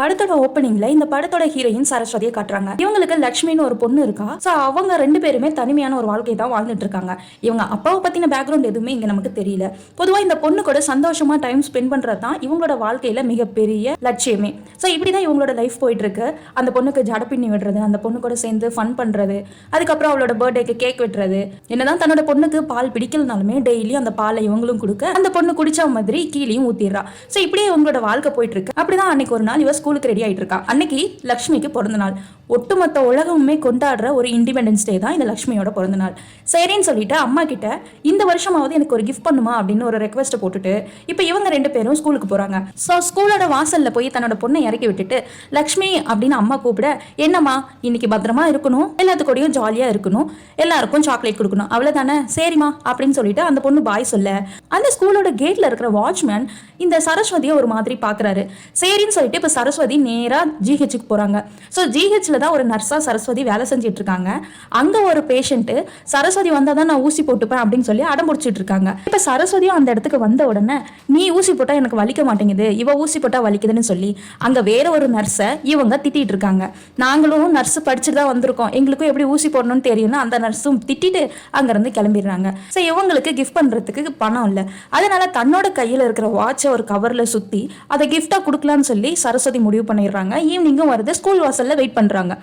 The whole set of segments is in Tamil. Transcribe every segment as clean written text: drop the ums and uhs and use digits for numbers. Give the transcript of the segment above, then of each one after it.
படத்தோட ஓப்பனிங்ல இந்த படத்தோட ஹீரோயின் சரஸ்வதியை காட்டுறாங்க. இவங்களுக்கு லட்சுமின்னு ஒரு பொண்ணு இருக்கா. சோ அவங்க ரெண்டு பேருமே தனிமையான ஒரு வாழ்க்கையை தான் வாழ்ந்துட்டு இருக்காங்க. இவங்க அப்பாவை பத்தின பேக்ரவுண்ட் எதுவுமே இங்க நமக்கு தெரியல. பொதுவா இந்த பொண்ணு கூட சந்தோஷமா டைம் ஸ்பெண்ட் பண்றது தான் இவங்களோட வாழ்க்கையில மிகப்பெரிய லட்சியமே. சோ இப்படிதான் இவங்களோட லைஃப் போயிட்டு இருக்கு. அந்த பொண்ணுக்கு ஜட பின்னி விடுறது, அந்த பொண்ணு கூட சேர்ந்து ஃபன் பண்றது, அதுக்கப்புறம் அவளோட பர்த்டேக்கு கேக் வெட்டுறது. என்னதான் தன்னோட பொண்ணுக்கு பால் பிடிக்கலனாலுமே டெய்லி அந்த பாலை இவங்களும் கொடுக்க அந்த பொண்ணு குடிச்ச மாதிரி கீழேயும் ஊத்திடுறா. சோ இப்படியே இவங்களோட வாழ்க்கை போயிட்டு இருக்கு. அப்படிதான் அன்னைக்கு ஒரு நாள் இவ ஸ்கூலுக்கு ரெடி ஆயிட்டு இருக்கா. அன்னைக்கு லட்சுமிக்கு பிறந்த நாள். ஒட்டுமொத்த உலகமுமே கொண்டாடுற ஒரு இண்டிபெண்டன்ஸ் டே தான் இந்த லட்சுமியோட பிறந்த நாள். சரின்னு சொல்லிட்டு அம்மா கிட்ட இந்த வருஷமாவது எனக்கு ஒரு கிஃப்ட் பண்ணுமா அப்படின்னு ஒரு ரெக்வெஸ்ட் போட்டுட்டு இப்போ இவங்க ரெண்டு பேரும் ஸ்கூலுக்கு போறாங்க. ஸோ ஸ்கூலோட வாசல்ல போய் தன்னோட பொண்ணை இறக்கி விட்டுட்டு லட்சுமி அப்படின்னு அம்மா கூப்பிட, என்னம்மா இன்னைக்கு பத்திரமா இருக்கணும், எல்லாத்துக்கூடயும் ஜாலியா இருக்கணும், எல்லாருக்கும் சாக்லேட் கொடுக்கணும், அவ்வளவுதானே, சரிம்மா அப்படின்னு சொல்லிட்டு அந்த பொண்ணு பாய் சொல்ல அந்த ஸ்கூலோட கேட்ல இருக்கிற வாட்ச்மேன் இந்த சரஸ்வதியை ஒரு மாதிரி பாக்குறாரு. சரின்னு சொல்லிட்டு இப்ப சரஸ்வதி நேரா ஜிஹெச்சுக்கு போறாங்க. ஸோ ஜிஹெச்ல தான் ஒரு நர்ஸா சரஸ்வதி வேலை செஞ்சுட்டு இருக்காங்க. அங்க ஒரு பேஷண்ட் சரஸ்வதி வந்தாதான் நான் ஊசி போட்டுப்பேன் அப்படின்னு சொல்லி அடம்பிடிச்சிட்டு இருக்காங்க. இப்ப சரஸ்வதியும் அந்த இடத்துக்கு வந்த உடனே நீ ஊசி போட்டா எனக்கு வலிக்க மாட்டேங்குது, இவ ஊசி போட்டா வலிக்குதுன்னு சொல்லி அங்க வேற ஒரு நர்ஸை இவங்க திட்டிட்டு இருக்காங்க. நாங்களும் நர்ஸ் படிச்சுட்டு தான் வந்திருக்கோம், எங்களுக்கும் எப்படி ஊசி போடணும்னு தெரியும்னு அந்த நர்ஸும் திட்டிட்டு அங்க இருந்து கிளம்பிடுறாங்க. ஸோ இவங்களுக்கு கிஃப்ட் பண்றதுக்கு பணம் இல்லை. அதனால தன்னோட கையில இருக்கிற வாட்சை ஒரு கவர்ல சுத்தி அதை கிஃப்டா கொடுக்கலான்னு சொல்லி சரஸ்வதி முடிவு பண்ணிடுறாங்க. ஈவினிங்கும் வருது, ஸ்கூல் வாசல்ல வெயிட் பண்றாங்க.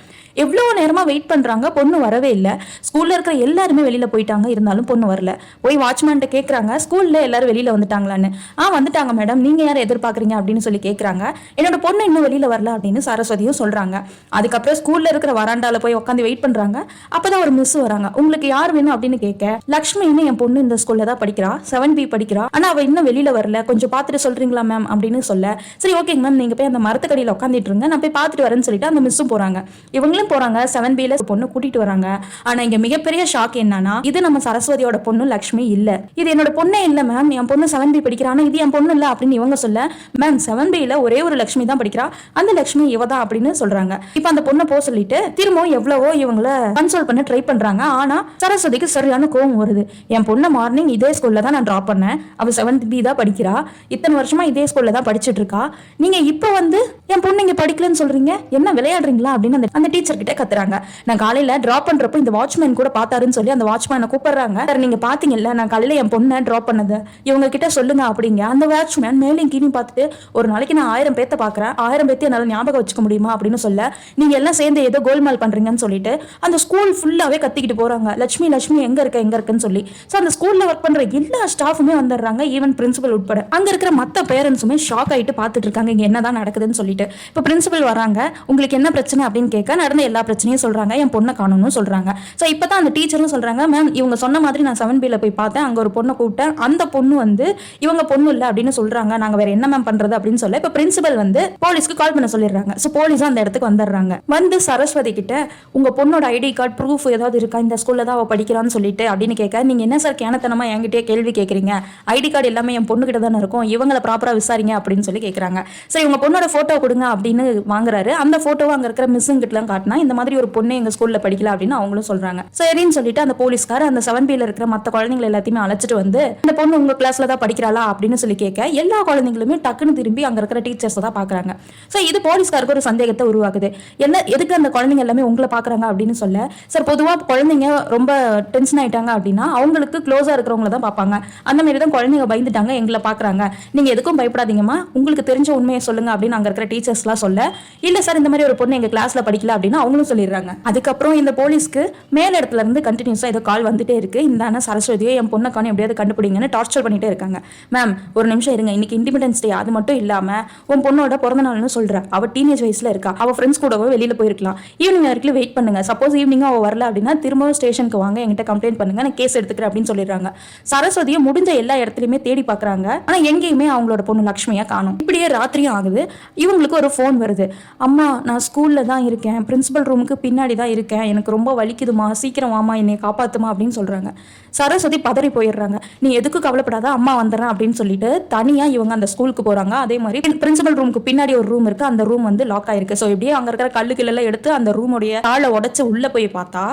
எவ்வளவு நேரமா வெயிட் பண்றாங்க, பொண்ணு வரவே இல்லை. ஸ்கூல்ல இருக்கிற எல்லாருமே வெளியில போயிட்டாங்க, இருந்தாலும் பொண்ணு வரல. போய் வாட்ச்மேன்ட்ட கேட்கறாங்க, ஸ்கூல்ல எல்லாரும் வெளியில வந்துட்டாங்களான்னு. வந்துட்டாங்க மேடம், நீங்க யாரை எதிர்பார்க்கறீங்க அப்படின்னு சொல்லி கேட்கறாங்க. என்னோட பொண்ணு இன்னும் வெளியில வரல அப்படின்னு சரஸ்வதியும் சொல்றாங்க. அதுக்கப்புறம் ஸ்கூல்ல இருக்கிற வராண்டால போய் உட்காந்து வெயிட் பண்றாங்க. அப்பதான் ஒரு மிஸ் வராங்க. உங்களுக்கு யார் வேணும் அப்படின்னு கேட்க, லக்ஷ்மின்னு என் பொண்ணு இந்த ஸ்கூல்ல தான் படிக்கிறா, 7B படிக்கிறா, ஆனா அவ இன்னும் வெளியில வரல, கொஞ்சம் பார்த்துட்டு சொல்றீங்களா மேம் அப்படின்னு சொல்ல, சரி ஓகேங்க மேம், நீங்க போய் அந்த மரத்துக்கடியில உட்காந்துட்டு இருங்க, நான் போய் பார்த்துட்டு வரேன்னு சொல்லிட்டு அந்த மிஸ்ஸும் போறாங்க. இவங்களும் போறாங்க, 7Bல பொண்ணு கூட்டிட்டு வராங்க. ஆனா இங்க மிகப்பெரிய ஷாக் என்னன்னா, இது நம்ம சரஸ்வதியோட பொண்ணு லட்சுமி இல்ல, இது என்னோட பொண்ணே இல்ல மேம், என் பொண்ணு 7B படிக்கிறானா, இது என் பொண்ணு இல்ல அப்படின்னு இவங்க சொல்ல, மேம் 7Bல ஒரே ஒரு லட்சுமி தான் படிக்கிறா, அந்த லட்சுமி இவதான் அப்படின்னு சொல்றாங்க. இப்ப அந்த பொண்ணை போக சொல்லிட்டு திரும்பவும் எவ்வளவோ இவங்கள கன்சோல் பண்ண ட்ரை பண்றாங்க. ஆனா சரஸ்வதிக்கு சரியான கோவம் வருது. என் பொண்ணை மார்னிங் இதே ஸ்கூல்ல தான் நான் டிராப் பண்ணேன், அவ 7B தான் படிக்கிறா, இத்தனை வருஷமா இதே ஸ்கூல்ல தான் படிச்சுட்டு இருக்கா, நீங்க இப்ப வந்து என் பொண்ணு இங்க படிக்கலன்னு சொல்றீங்க, என்ன விளையாடுறீங்களா அப்படின்னு அந்த டீச்சர் கிட்ட கத்துறாங்க. நான் காலையில டிராப் பண்றப்போ இந்த வாட்ச்மேன் கூட பார்த்தாருன்னு சொல்லி அந்த வாட்ச்மேனை கூப்பிடுறாங்க. சார் நீங்க பாத்தீங்கல்ல நான் காலையில என் பொண்ணை டிராப் பண்ணது, இவங்க கிட்ட சொல்லுங்க அப்படிங்க. அந்த வாட்ச்மேன் மேலும் கீழே பார்த்துட்டு, ஒரு நாளைக்கு நான் 1000 பேத்த பாக்குறேன், 1000 பேத்தி என்னால ஞாபகம் வச்சுக்க முடியுமா அப்படின்னு சொல்ல, நீங்க எல்லாம் சேர்ந்து ஏதோ கோல்மால் பண்றீங்கன்னு சொல்லிட்டு அந்த ஸ்கூல் ஃபுல்லாவே கத்திக்கிட்டு போறாங்க, லட்சுமி லட்சுமி எங்க இருக்குன்னு சொல்லி. சோ அந்த ஸ்கூல்ல ஒர்க் பண்ற எல்லா ஸ்டாஃபுமே வந்துடுறாங்க, ஈவன் பிரின்சிபல் உட்பட. அங்க இருக்கிற மத்த பேரண்ட்ஸுமே ஷாக் ஆயிட்டு பார்த்துட்டு இருக்காங்க, இங்க என்னதான் நடக்குதுன்னு சொல்லிட்டு. இப்ப பிரின்சிபல் வராங்க, உங்களுக்கு என்ன பிரச்சனை அப்படின்னு கேட்க நடந்த எல்லா பிரச்சனையும் சொல்றாங்க, என் பொண்ணை காணணும்னு சொல்றாங்க. சோ இப்பதான் அந்த டீச்சரும் சொல்றாங்க, மேம் இவங்க சொன்ன மாதிரி நான் 7Bல போய் பார்த்தேன், அங்க ஒரு பொண்ணை கூப்பிட்டேன், அந்த பொண்ணு வந்து இவங்க பொண்ணு இல்ல அப்படின்னு சொல்றாங்க, நாங்க வேற என்ன மேம் பண்றது அப்படின்னு சொல்ல, இப்ப பிரின்சிபல் வந்து போலீஸ்க்கு கால் பண்ண சொல்லிடுறாங்க. சோ போலீஸும் அந்த இடத்துக்கு வந்துடுறாங்க. வந்து சரஸ்வதி கிட்ட உங்க பொண்ணோட ஐடி கார்டு ப்ரூஃப் ஏதாவது இருக்கா, இந்த ஸ்கூல்ல தான் அவ படிக்கிறான்னு சொல்லிட்டு அப்படின்னு கேட்க, நீங்க என்ன சார் கேனத்தனமா என்கிட்டயே கேள்வி கேட்கறீங்க, ஐடி கார்டு எல்லாமே என் பொண்ணு கிட்ட தானே இருக்கும், இவங்களை ப்ராப்பரா விசாரிங்க அப்படின்னு சொல்லி கேட்கறாங்க. சரி உங்க பொண்ணோட போட்டோ கொடுங்க அப்படின்னு வாங்குறாரு. அந்த போட்டோவை அங்க இருக்கிற மிஸ்ஸுங்க கிட்ட எல்லாம் காட்டினா, இந்த மாதிரி ஒரு பொண்ணு எங்க ஸ்கூல்ல படிக்கல அப்படின்னு அவங்களும் சொல்றாங்க. சரின்னு சொல்லிட்டு அந்த போலீஸ்கார் அந்த 7Bல இருக்கிற மத்த குழந்தைங்களை எல்லாத்தையுமே அழைச்சிட்டு வந்து, இந்த பொண்ணு உங்க கிளாஸ்ல தான் படிக்கிறாளா அப்படின்னு சொல்லி கேட்க, எல்லா குழந்தைங்களுமே டக்குன்னு திரும்பி அங்க இருக்கிற டீச்சர்ஸ் தான் பாக்குறாங்க. சோ இது போலீஸ்காருக்கு ஒரு சந்தேகத்தை உருவாக்குது. என்ன எதுக்கு அந்த குழந்தைங்க எல்லாமே உங்களை பாக்குறாங்க அப்படின்னு சொல்ல, சார் பொதுவா குழந்தைங்க ரொம்ப டென்ஷன் ஆயிட்டாங்க அப்படின்னா அவங்களுக்கு க்ளோஸா இருக்கிறவங்கள தான் பார்ப்பாங்க, அந்த மாதிரி தான் குழந்தைங்க பயந்துட்டாங்க எங்களை பாக்குறாங்க, நீங்க எதுக்கும் பயப்படாதீங்கம்மா, உங்களுக்கு தெரிஞ்ச உண்மையை சொல்லுங்க அப்படின்னு அங்க இருக்கிற டீச்சர்ஸ் எல்லாம் சொல்ல, இல்ல சார் இந்த மாதிரி ஒரு பொண்ணு எங்க கிளாஸ்ல படிக்கல அப்படின்னு அவங்களும் சொல்லிடுறாங்க. அதுக்கப்புறம் இந்த போலீஸ்க்கு மேல இடத்துல இருந்து கண்டினியூஸா ஏதோ கால் வந்துட்டே இருக்கு, இந்த சரஸ்வதியை என் பொண்ணை காணி எப்படியாவது கண்டுபிடிங்கன்னு டார்ச்சர் பண்ணிட்டே இருக்காங்க. மேம் ஒரு நிமிஷம் இருங்க, இன்னைக்கு இண்டிபெண்டன்ஸ் டே, அது மட்டும் இல்லாம உன் பொண்ணோட பிறந்த நாள்னு சொல்ற, அவ டீனேஜ் வயசுல இருக்கா, அவ ஃப்ரெண்ட்ஸ் கூடவோ வெளியில போயிருக்கலாம், ஈவினிங் வரைக்கும் வெயிட் பண்ணுங்க, சப்போஸ் ஈவினிங் அவ வரல அப்படின்னா திரும்பவும் ஸ்டேஷனுக்கு வாங்க, என்கிட்ட கம்ப்ளைண்ட் பண்ணுங்க, நான் கேஸ் எடுத்துக்கிறேன் அப்படின்னு சொல்லிடுறாங்க. சரஸ்வதியை முடிஞ்ச எல்லா இடத்துலயுமே தேடி பாக்குறாங்க, ஆனா எங்கேயுமே அவங்களோட பொண்ணு லட்சுமியா காணும். இப்படியே ராத்திரியும் ஆகுது. இவங்களுக்கு ஒரு ஃபோன் வருது, அம்மா நான் ஸ்கூல்ல தான் இருக்கேன், பிரின்சிபல் ரூமுக்கு பின்னாடி தான் இருக்கேன், எனக்கு ரொம்ப வலிக்குதுமா, சீக்கிரம் வாமா, என்னை காப்பாத்துமா அப்படின்னு சொல்றாங்க. சரஸ்வதி பதறி போயிடுறாங்க. நீ எதுக்கு கவலைப்படாத, அம்மா வந்துடுறேன் அப்படின்னு சொல்லிட்டு தனியா இவங்க அந்த ஸ்கூலுக்கு போறாங்க. அதே மாதிரி பிரின்சிபல் ரூமுக்கு பின்னாடி ஒரு ரூம் இருக்கு, அந்த ரூம் வந்து லாக் ஆயிருக்கு. ஸோ இப்படியே அங்க இருக்கிற கல்லுக்கில்லாம் எடுத்து அந்த ரூமுடைய தாளை உடைச்சு உள்ள போய் பார்த்தா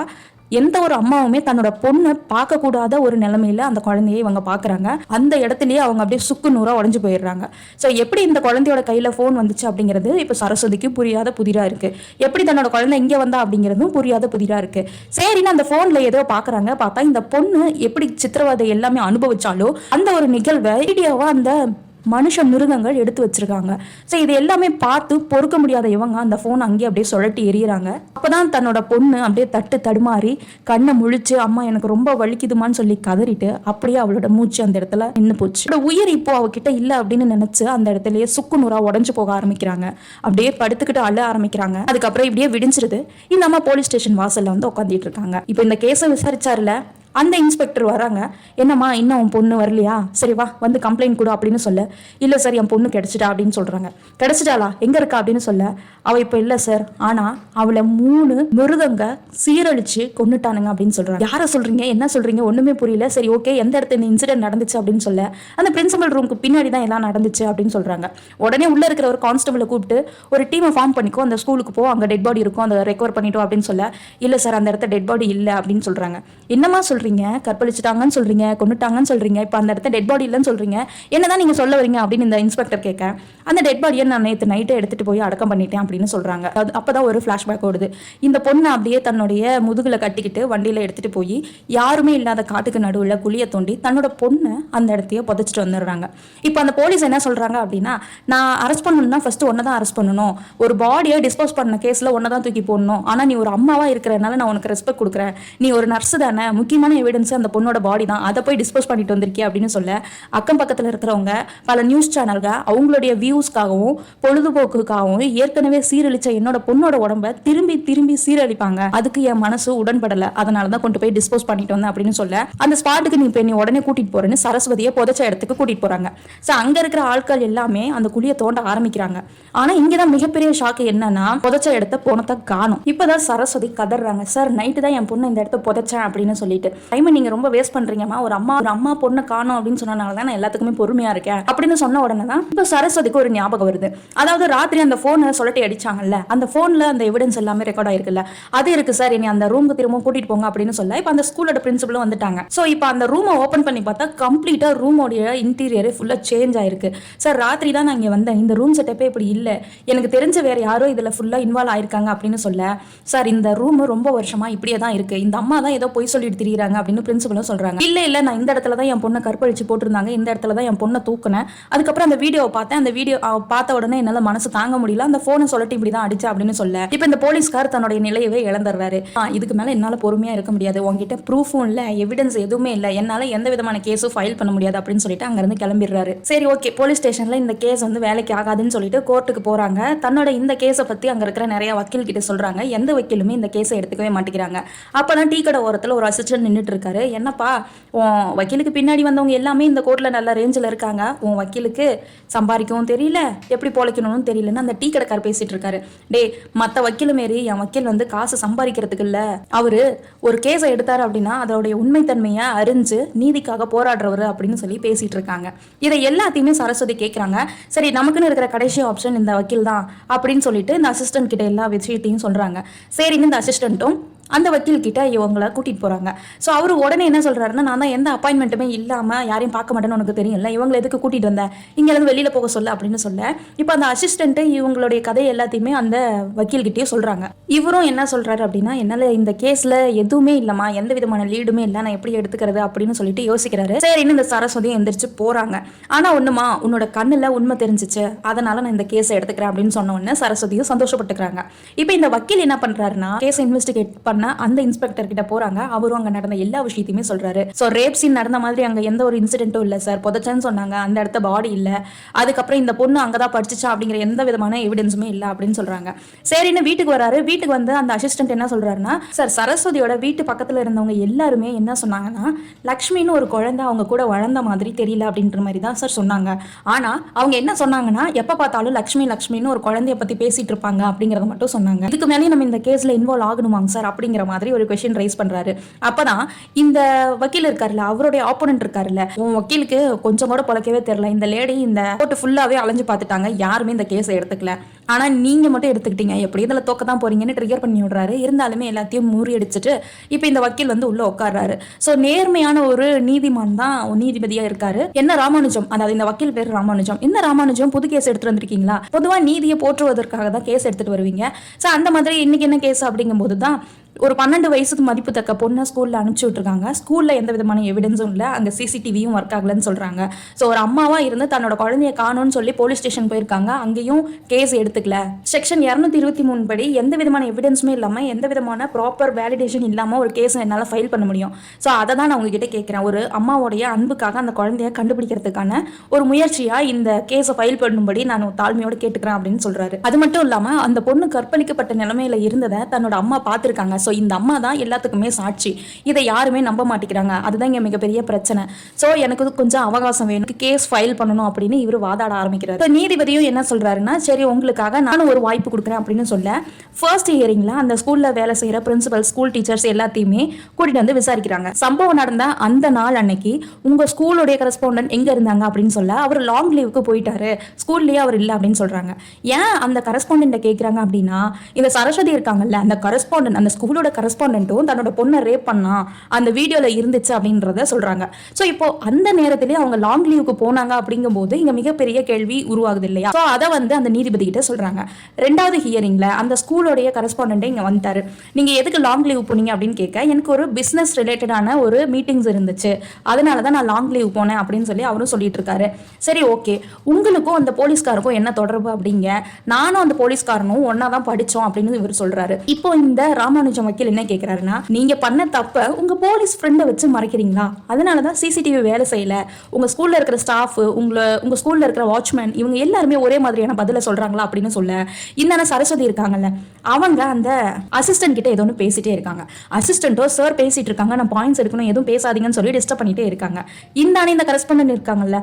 எந்த ஒரு அம்மாவுமே தன்னோட பொண்ணை பார்க்கக்கூடாத ஒரு நிலைமையில அந்த குழந்தையை இவங்க பார்க்குறாங்க. அந்த இடத்துலயே அவங்க அப்படியே சுக்கு நூறா உடஞ்சு போயிடுறாங்க. ஸோ எப்படி இந்த குழந்தையோட கையில் ஃபோன் வந்துச்சு அப்படிங்கிறது இப்போ சரஸ்வதிக்கு புரியாத புதிராக இருக்கு. எப்படி தன்னோட குழந்தை இங்கே வந்தா அப்படிங்கிறதும் புரியாத புதிராக இருக்கு. சரின்னு அந்த ஃபோனில் ஏதோ பார்க்குறாங்க. பார்த்தா இந்த பொண்ணு எப்படி சித்திரவதை எல்லாமே அனுபவிச்சாலோ அந்த ஒரு நிகழ்வை வீடியோவா அந்த மனுஷ மிருகங்கள் எடுத்து வச்சிருக்காங்க. ஸோ இது எல்லாமே பார்த்து பொறுக்க முடியாத இவங்க அந்த ஃபோன் அங்கேயே அப்படியே சுழட்டி எறிகிறாங்க. அப்போதான் தன்னோட பொண்ணு அப்படியே தட்டு தடுமாறி கண்ணை முழிச்சு அம்மா எனக்கு ரொம்ப வலிக்குதுமான்னு சொல்லி கதறிட்டு அப்படியே அவளோட மூச்சு அந்த இடத்துல நின்று போச்சு. உயிர் இப்போ அவகிட்ட இல்லை அப்படின்னு நினைச்சு அந்த இடத்துலயே சுக்கு நூறா உடஞ்சு போக ஆரம்பிக்கிறாங்க. அப்படியே படுத்துக்கிட்டு அழ ஆரம்பிக்கிறாங்க. அதுக்கப்புறம் இப்படியே விடிஞ்சிருது. இந்த அம்மா போலீஸ் ஸ்டேஷன் வாசல்ல வந்து உட்காந்துட்டு இருக்காங்க. இப்போ இந்த கேஸை விசாரிச்சாருல அந்த இன்ஸ்பெக்டர் வராங்க. என்னம்மா இன்னும் உன் பொண்ணு வரலையா? சரி வா வந்து கம்ப்ளைண்ட் கொடு அப்படின்னு சொல்ல, இல்லை சார் என் பொண்ணு கிடைச்சிட்டா அப்படின்னு சொல்றாங்க. கிடைச்சிட்டாளா? எங்க இருக்கா அப்படின்னு சொல்ல, அவ இப்போ இல்லை சார், ஆனா அவளை 3 மிருகங்க சீரழிச்சு கொண்டுட்டானுங்க அப்படின்னு சொல்றாங்க. யாரை சொல்றீங்க, என்ன சொல்றீங்க, ஒண்ணுமே புரியல. சரி ஓகே, எந்த இடத்துல இந்த இன்சிடென்ட் நடந்துச்சு அப்படின்னு சொல்ல, அந்த பிரின்சிபல் ரூமுக்கு பின்னாடி தான் எல்லாம் நடந்துச்சு அப்படின்னு சொல்றாங்க. உடனே உள்ள இருக்கிற ஒரு கான்ஸ்டபிளை கூப்பிட்டு ஒரு டீமை ஃபார்ம் பண்ணிக்கோ, அந்த ஸ்கூலுக்கு போ, அங்க டெட் பாடி இருக்கும், அதை ரெக்கவர் பண்ணிட்டோம் அப்படின்னு சொல்ல, இல்லை சார் அந்த இடத்துல டெட் பாடி இல்லை அப்படின்னு சொல்றாங்க. என்னமா சொல்றீங்க? கற்பழிச்சிட்டாங்கன்னு சொல்றீங்க, கொண்டுட்டாங்கன்னு சொல்றீங்க, இப்போ அந்த இடத்துல டெட் பாடி இல்லைன்னு சொல்றீங்க, என்னதான் நீங்க சொல்ல வரீங்க அப்படின்னு இந்த இன்ஸ்பெக்டர் கேட்க, அந்த டெட் பாடியை நான் நேற்று நைட்டே எடுத்துட்டு போய் அடக்கம் பண்ணிட்டேன் அப்படின்னு சொல்றாங்க. அப்பதான் ஒரு ஃபிளாஷ்பேக் ஓடுது. இந்த பொண்ணு அப்படியே தன்னுடைய முதுகுல கட்டிக்கிட்டு வண்டியில எடுத்துட்டு போய் யாருமே இல்லாத காட்டுக்கு நடுவில் குழியை தோண்டி தன்னோட பொண்ணு அந்த இடத்தையே புதைச்சிட்டு வந்துடுறாங்க. இப்போ அந்த போலீஸ் என்ன சொல்றாங்க அப்படின்னா, நான் அரெஸ்ட் பண்ணணும்னா ஃபர்ஸ்ட் ஒன்னை தான் அரெஸ்ட் பண்ணணும், ஒரு பாடியை டிஸ்போஸ் பண்ண கேஸ்ல ஒன்னை தான் தூக்கி போடணும், ஆனா நீ ஒரு அம்மாவா இருக்கிறனால நான் உனக்கு ரெஸ்பெக்ட் கொடுக்குறேன், நீ ஒரு நர்ஸ் தானே, முக்கியமான எவிடன்ஸ் அந்த பொண்ணோட பாடி தான், அதை போய் டிஸ்போஸ் பண்ணிட்டு வந்திருக்கே அப்படின்னு சொல்ல, அக்கம் பக்கத்தில் இருக்கிறவங்க பல நியூஸ் சேனல்கள் அவங்களுடைய வியூஸ்க்காகவும் பொழுதுபோக்குக்காகவும் ஏற்கனவே சீரழிச்ச என்னோட பொண்ணோட உடம்ப திரும்பி திரும்பி சீரழிப்பாங்க, அதுக்கு என் மனசு உடன்படலை, அதனால தான் கொண்டு போய் டிஸ்போஸ் பண்ணிட்டு வந்தேன் அப்படின்னு சொல்ல, அந்த ஸ்பாட்டுக்கு நீ உடனே கூட்டிட்டு போறேன்னு சரஸ்வதியை புதைச்ச இடத்துக்கு கூட்டிட்டு போறாங்க. ஸோ அங்க இருக்கிற ஆட்கள் எல்லாமே அந்த குழியை தோண்ட ஆரம்பிக்கிறாங்க. ஆனா இங்கதான் மிகப்பெரிய ஷாக்கு என்னன்னா, புதைச்ச இடத்த போனதை காணும். இப்பதான் சரஸ்வதி கதறாங்க, சார் நைட்டு தான் என் பொண்ணு இந்த இடத்த புதைச்சேன் அப்படின்னு சொல்லிட்டு, டைம் நீங்க ரொம்ப வேஸ்ட் பண்றீங்கம்மா, ஒரு அம்மா பொண்ணை காணும் அப்படின்னு சொன்னனால தான் நான் எல்லாத்துக்குமே பொறுமையா இருக்கேன் அப்படின்னு சொன்ன உடனே தான் இப்போ சரஸ்வதிக்கு ஒரு ஞாபகம் வருது. அதாவது ராத்திரி அந்த போனை சொல்லட்டி அடிச்சாங்கல்ல, அந்த போன்ல அந்த எவிடன்ஸ் எல்லாமே ரெக்கார்ட் ஆயிருக்குல்ல, அது இருக்கு சார், இனி அந்த ரூமுக்கு திரும்ப கூட்டிட்டு போங்க அப்படின்னு சொல்ல, இப்போ அந்த ஸ்கூலோட பிரின்சிபலும் வந்துட்டாங்க. ஸோ இப்போ அந்த ரூமை ஓப்பன் பண்ணி பார்த்தா கம்ப்ளீட்டா ரூமோடைய இன்டீரியரே ஃபுல்லா சேஞ்ச் ஆயிருக்கு. சார் ராத்திரி தான் நான் இங்க வந்தேன், இந்த ரூம் செட்டப்பே இப்படி இல்லை, எனக்கு தெரிஞ்ச வேற யாரோ இதுல ஃபுல்லா இன்வால்வ் ஆயிருக்காங்க அப்படின்னு சொல்ல, சார் இந்த ரூம் ரொம்ப வருஷமா இப்படியே தான் இருக்கு, இந்த அம்மா தான் ஏதோ பொய் சொல்லிட்டு திரியிறாங்க அப்படின்னு பிரின்சிபலும் சொல்றாங்க. இல்ல நான் இந்த இடத்துல தான் என் பொண்ணை கற்பழிச்சு போட்டிருந்தாங்க, இந்த இடத்துல தான் என் பொண்ணை தூக்குனேன், அதுக்கப்புறம் அந்த வீடியோவை பார்த்தேன், அந்த வீடியோ பார்த்த உடனே என்னால மனசு தாங்க முடியல, அந்த போனை சொல்லிட்டு இப்படி தான் அடிச்சா அப்படின்னு சொல்ல, இப்போ இந்த போலீஸ்கார் தன்னுடைய நிலையவே இழந்துடுறாரு. இதுக்கு மேல என்னால பொறுமையா இருக்க முடியாது, உங்ககிட்ட ப்ரூஃபும் இல்ல, எவிடன்ஸ் எதுவுமே இல்ல, என்னால எந்த விதமான கேஸும் ஃபைல் பண்ண முடியாது அப்படின்னு சொல்லிட்டு அங்க இருந்து கிளம்பிடுறாரு. சரி ஓகே, போலீஸ் ஸ்டேஷன்ல இந்த கேஸ் வந்து வேலைக்கு ஆகாதுன்னு சொல்லிட்டு கோர்ட்டுக்கு போறாங்க. தன்னோட இந்த கேஸை பத்தி அங்க இருக்கிற நிறைய வக்கீல் கிட்ட சொல்றாங்க. எந்த வக்கீலுமே இந்த கேஸை எடுத்துக்கவே மாட்டேங்கிறாங்க. அப்பதான் டீ கடை ஓரத்துல ஒரு அசிஸ்டன்ட் நின்றுட்டு இருக்காரு. என்னப்பா, உன் வக்கீலுக்கு பின்னாடி வந்தவங்க எல்லாமே இந்த கோர்ட்ல நல்ல ரேஞ்சில் இருக்காங்க, உன் வக்கீலுக்கு சம்பாதிக்கவும் தெரியல, எப்படி பொழைக்கணும்னு தெரியலன்னு அந்த டீ கடைக்கார் பேசிட்டு இருக்காரு. டே, மற்ற வக்கீல் மாரி என் வக்கீல் வந்து காசு சம்பாதிக்கிறதுக்கு இல்ல, அவரு ஒரு கேஸை எடுத்தாரு அப்படின்னா அதோடைய உண்மைத்தன்மையை அறிஞ்சு நீதிக்காக போராடுறவர் அப்படின்னு சொல்லி பேசிட்டு இருக்காங்க. இதை எல்லாத்தையுமே சரஸ்வதி கேட்குறாங்க. சரி, நமக்குன்னு இருக்கிற கடைசி ஆப்ஷன் இந்த வக்கீல் தான் அப்படின்னு சொல்லிட்டு இந்த அசிஸ்டன்ட் கிட்ட எல்லா விஷயத்தையும் சொல்றாங்க. சரின்னு இந்த அசிஸ்டன்ட்டும் அந்த வக்கீல் கிட்ட இவங்களை கூட்டிட்டு போறாங்க. ஸோ அவரு உடனே என்ன சொல்றாருன்னா, நான் தான் எந்த அப்பாயின்மெண்ட்டுமே இல்லாம யாரையும் பார்க்க மாட்டேன்னு உனக்கு தெரியும்ல, இவங்களை எதுக்கு கூட்டிட்டு வந்தேன், இங்க இருந்து வெளியில போக சொல்ல அப்படின்னு சொல்ல, இப்போ அந்த அசிஸ்டன்ட் இவங்களுடைய கதை எல்லாத்தையுமே அந்த வக்கீல் கிட்டே சொல்றாங்க. இவரும் என்ன சொல்றாரு அப்படின்னா, என்னால இந்த கேஸ்ல எதுவுமே இல்லமா, எந்த விதமான லீடுமே இல்லை, நான் எப்படி எடுத்துக்கிறது அப்படின்னு சொல்லிட்டு யோசிக்கிறாரு. சரின்னு இந்த சரஸ்வதியும் எந்திரிச்சு போறாங்க. ஆனா ஒண்ணுமா, உன்னோட கண்ணுல உண்மை தெரிஞ்சிச்சு, அதனால நான் இந்த கேஸை எடுத்துக்கிறேன் அப்படின்னு சொன்ன உடனே சரஸ்வதியும் சந்தோஷப்பட்டுக்கிறாங்க. இப்போ இந்த வக்கீல் என்ன பண்றாருன்னா, கேஸை இன்வெஸ்டிகேட் பண்ண அந்த இன்ஸ்பெக்டர் கிட்ட போறாங்க. அவரும் அங்க நடந்த எல்லா விஷயத்தையுமே சொல்றாரு. சோ ரேப் சீன் நடந்த மாதிரி அங்க எந்த ஒரு இன்சிடென்ட்டும் இல்ல சார், புதைச்சேன்னு சொன்னாங்க, அந்த இடத்த பாடி இல்ல, அதுக்கப்புறம் இந்த பொண்ணு அங்கதான் படிச்சுச்சா அப்படிங்கிற எந்த விதமான எவிடன்ஸுமே இல்ல அப்படின்னு சொல்றாங்க. சரின்னு வீட்டுக்கு வராரு. வீட்டுக்கு வந்து அந்த அசிஸ்டன்ட் என்ன சொல்றாருன்னா, சார் சரஸ்வதியோட வீட்டு பக்கத்துல இருந்தவங்க எல்லாருமே என்ன சொன்னாங்கன்னா, லக்ஷ்மின்னு ஒரு குழந்தை அவங்க கூட வளர்ந்த மாதிரி தெரியல அப்படின்ற மாதிரி தான் சார் சொன்னாங்க. ஆனா அவங்க என்ன சொன்னாங்கன்னா, எப்ப பார்த்தாலும் லக்ஷ்மின்னு ஒரு குழந்தைய பத்தி பேசிட்டு இருப்பாங்க அப்படிங்கறத மட்டும் சொன்னாங்க. இதுக்கு மேலே நம்ம இந்த கேஸ்ல இன்வால்வ் ஆகணுமாங்க சார் அப்படிங்கிற மாதிரி ஒரு क्वेश्चन ரைஸ் பண்றாரு. அப்பதான் இந்த வக்கீல் இருக்காருல்ல, அவருடைய ஆப்போனன்ட் இருக்காருல்ல, உன் வக்கீலுக்கு கொஞ்சம் கூட பொழைக்கவே தெரியல, இந்த லேடி இந்த கோர்ட் ஃபுல்லாவே அலைஞ்சு பார்த்துட்டாங்க, யாருமே இந்த கேஸை எடுத்துக்கல, ஆனா நீங்க மட்டும் எடுத்துக்கிட்டீங்க, எப்படி இதில் தோக்க தான் போறீங்கன்னு ட்ரிகர் பண்ணி விடுறாரு. இருந்தாலுமே எல்லாத்தையும் முறியடிச்சிட்டு இப்போ இந்த வக்கீல் வந்து உள்ள உட்கார்றாரு. ஸோ நேர்மையான ஒரு நீதிமான் தான் நீதிபதியா இருக்காரு. என்ன ராமானுஜம், அதாவது இந்த வக்கீல் பேர் ராமானுஜம். என்ன ராமானுஜம் புது கேஸ் எடுத்துட்டு வந்திருக்கீங்களா? பொதுவா நீதியை போற்றுவதற்காக தான் கேஸ் எடுத்துட்டு வருவீங்க. ஸோ அந்த மாதிரி இன்னைக்கு என்ன கேஸ் அப்படிங்கும்போது தான் ஒரு 12 வயசுக்கு மதிப்பு தக்க பொண்ணை ஸ்கூலில் அனுப்பிச்சி விட்டுருக்காங்க. ஸ்கூலில் எந்த விதமான எவிடன்ஸும் இல்லை, அங்கே சிசிடிவியும் ஒர்க் ஆகலன்னு சொல்கிறாங்க. ஸோ ஒரு அம்மாவாக இருந்து தன்னோட குழந்தைய காணோன்னு சொல்லி போலீஸ் ஸ்டேஷன் போயிருக்காங்க. அங்கேயும் கேஸ் எடுத்துக்கல. செக்ஷன் 223 படி எந்த விதமான எவிடன்ஸுமே இல்லாமல், எந்த விதமான ப்ராப்பர் வேலிடேஷன் இல்லாமல் ஒரு கேஸ் என்னால் ஃபைல் பண்ண முடியும். ஸோ அதை தான் நான் உங்ககிட்ட கேட்குறேன். ஒரு அம்மாவோடைய அன்புக்காக அந்த குழந்தைய கண்டுபிடிக்கிறதுக்கான ஒரு முயற்சியாக இந்த கேஸை ஃபைல் பண்ணும்படி நான் தாழ்மையோடு கேட்டுக்கிறேன் அப்படின்னு சொல்கிறாரு. அது மட்டும் இல்லாமல் அந்த பொண்ணு கற்பழிக்கப்பட்ட நிலைமையில இருந்ததை தன்னோட அம்மா பார்த்துருக்காங்க. ஸோ இந்த அம்மா தான் எல்லாத்துக்குமே சாட்சி. இதை யாருமே நம்ப மாட்டேங்கிறாங்க. அதுதான் இங்கே மிகப்பெரிய பிரச்சனை. ஸோ எனக்கு கொஞ்சம் அவகாசம் வேணும், கேஸ் ஃபைல் பண்ணணும் அப்படின்னு இவர் வாதாட ஆரம்பிக்கிறார். இப்போ நீதிபதியும் என்ன சொல்றாருன்னா, சரி உங்களுக்காக நானும் ஒரு வாய்ப்பு கொடுக்குறேன் அப்படின்னு சொல்ல ஃபர்ஸ்ட் ஹியரிங்ல அந்த ஸ்கூல்ல வேலை செய்யற பிரின்சிபல், ஸ்கூல் டீச்சர்ஸ் எல்லாத்தையுமே கூட்டிட்டு வந்து விசாரிக்கிறாங்க. சம்பவம் நடந்த அந்த நாள் அன்னைக்கு உங்க ஸ்கூலுடைய கரஸ்பாண்டன்ட் எங்க இருந்தாங்க அப்படின்னு சொல்ல அவர் லாங் லீவுக்கு போயிட்டாரு, ஸ்கூல்லயே அவர் இல்லை அப்படின்னு சொல்றாங்க. ஏன் அந்த கரஸ்பாண்டன்ட்டை கேட்குறாங்க அப்படின்னா, இந்த சரஸ்வதி இருக்காங்கல்ல, அந்த கரஸ்பாண்டன்ட், அந்த ஸ்கூலோட கரஸ்பாண்டன்ட்டும் தன்னோட பொண்ணை ரேப் பண்ணா அந்த வீடியோல இருந்துச்சு அப்படின்றத சொல்றாங்க. ஸோ இப்போ அந்த நேரத்திலே அவங்க லாங் லீவுக்கு போனாங்க அப்படிங்கும்போது இங்க மிகப்பெரிய கேள்வி உருவாகுது இல்லையா? ஸோ அதை வந்து அந்த நீதிபதி கிட்ட சொல்றாங்க. ரெண்டாவது ஹியரிங்ல அந்த ஸ்கூலோடைய கரஸ்பாண்டன்ட் இங்க வந்துட்டாரு. நீங்க எதுக்கு லாங் லீவ் போனீங்க அப்படின்னு கேட்க, எனக்கு ஒரு பிசினஸ் ரிலேட்டடான ஒரு மீட்டிங்ஸ் இருந்துச்சு, அதனாலதான் நான் லாங் லீவ் போனேன் அப்படின்னு சொல்லி அவரும் சொல்லிட்டு இருக்காரு. சரி ஓகே, உங்களுக்கும் அந்த போலீஸ்காருக்கும் என்ன தொடர்பு அப்படிங்க, நானும் அந்த போலீஸ்காரனும் ஒன்னா தான் படிச்சோம் அப்படின்னு இவர் சொல்றாரு. இப்போ இந்த ராமானுஜம் வக்கீல் என்ன கேட்கிறாருன்னா, நீங்க பண்ண தப்ப உங்க போலீஸ் ஃப்ரெண்டை வச்சு மறைக்கிறீங்களா? அதனாலதான் சிசிடிவி வேலை செய்யல, உங்க ஸ்கூல்ல இருக்கிற ஸ்டாஃப், உங்க ஸ்கூல்ல இருக்கிற வாட்ச்மேன் இவங்க எல்லாருமே ஒரே மாதிரியான பதில சொல்றாங்களா அப்படின்னு சொல்ல, இந்த சரஸ்வதி இருக்காங்கல்ல, அவங்க அந்த அசிஸ்டன்ட் கிட்ட ஏதோ ஒன்று பேசிட்டே இருக்காங்க. அசிஸ்டன்ட்டோ சார் பேசிட்டு இருக்காங்க, நான் பாயிண்ட்ஸ் எடுக்கணும், எதுவும் பேசாதீங்கன்னு சொல்லி டிஸ்டர்ப் பண்ணிட்டே இருக்காங்க. இந்த கரஸ்பாண்டன்ட் இருக்காங்கல்ல,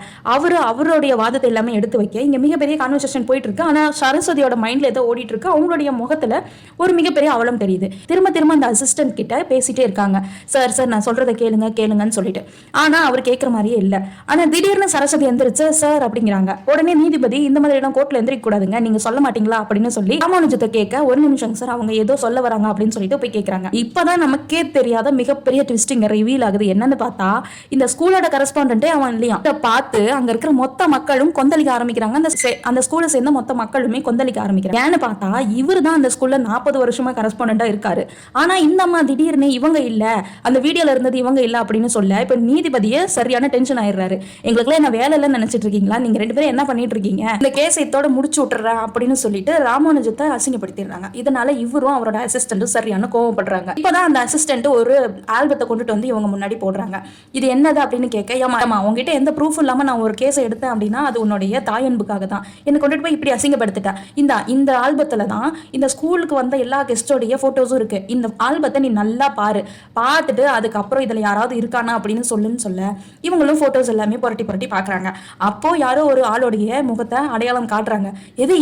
அவருடைய வாதத்தை எல்லாமே எடுத்து வைக்க இங்க மிகப்பெரிய கான்வர்சேஷன் போயிட்டு இருக்கு. ஆனா சரஸ்வதியோட மைண்ட்ல ஏதோ ஓடிட்டு இருக்கு. அவங்களுடைய முகத்துல ஒரு மிகப்பெரிய அவலம் தெரியுது. திரும்ப அந்த அசிஸ்டன்ட் கிட்ட பேசிட்டே இருக்காங்க. சார் நான் சொல்றதை கேளுங்கன்னு சொல்லிட்டு. ஆனா அவர் கேட்கிற மாதிரியே இல்ல. ஆனா திடீர்னு சரஸ்வதி எந்திரிச்சு சார் அப்படிங்கிறாங்க. உடனே நீதிபதி, இந்த மாதிரி எல்லாம் கோர்ட்ல எந்திரிக்க கூடாதுங்க, நீங்க சொல்ல மாட்டீங்களா அப்படின்னு சொல்லி ராமானுஜத்தை கேட்க, ஒரு நிமிஷம் சார், அவங்க ஏதோ சொல்ல வராங்க அப்படின்னு சொல்லிட்டு போய் கேட்கறாங்க. இப்பதான் நமக்கே தெரியாத மிகப்பெரிய ட்விஸ்டிங் ரிவீல் ஆகுது. என்னன்னு பார்த்தா, இந்த ஸ்கூலோட கரஸ்பாண்டன்ட்டே அவன் இல்லையா. இதை பார்த்து அங்க இருக்கிற மொத்த மக்களும் கொந்தளிக்க ஆரம்பிக்கிறாங்க. அந்த ஸ்கூலை சேர்ந்த மொத்த மக்களுமே கொந்தளிக்க ஆரம்பிக்கிறாங்க. ஏன்னு பார்த்தா, இவர் தான் அந்த ஸ்கூல்ல 40 வருஷமா கரஸ்பாண்டண்டா இருக்காரு. ஆனா இந்த அம்மா திடீர்னு இவங்க இல்ல, அந்த வீடியோல இருந்தது இவங்க இல்ல அப்படின்னு சொல்ல, இப்ப நீதிபதியே சரியான டென்ஷன் ஆயிடுறாரு. எங்களுக்குலாம் என்ன வேலை இல்லைன்னு நினைச்சிட்டு இருக்கீங்களா? நீங்க 2 பேரும் என்ன பண்ணிட்டு இருக்கீங்க? இந்த கேஸ் இதோட முடிச்சு விட்டுறேன் அப்படின்னு சொல்லிட்டு ராமானுஜத்தை அசிங்கப்படுத்திடுறாங்க. இதனால இவரும் அவரோட அசிஸ்டன்ட்டும் சரியான கோவப்படுறாங்க. இப்பதான் அந்த அசிஸ்டன்ட் ஒரு ஆல்பத்தை கொண்டுட்டு வந்து இவங்க முன்னாடி போடுறாங்க. இது என்னது அப்படின்னு கேட்க, ஏமா உங்ககிட்ட எந்த ப்ரூஃப் இல்லாம நான் ஒரு கேஸை எடுத்தேன் அப்படின்னா அது உன்னுடைய தாயன்புக்காக தான், என்ன கொண்டுட்டு போய் இப்படி அசிங்கப்படுத்திட்டேன். இந்த ஆல்பத்துல தான் இந்த ஸ்கூலுக்கு வந்த எல்லா கெஸ்டோடைய போட்டோஸும் இருக்கு. இந்த ஆல்பத்தை நீ நல்லா பார்த்துட்டு அதுக்கப்புறம் இதுல யாராவது இருக்கானா அப்படின்னு சொல்ல இவங்களும் போட்டோஸ் எல்லாமே புரட்டி பாக்குறாங்க. அப்போ யாரோ ஒரு ஆளுடைய முகத்தை அடையாளம் காட்டுறாங்க. எது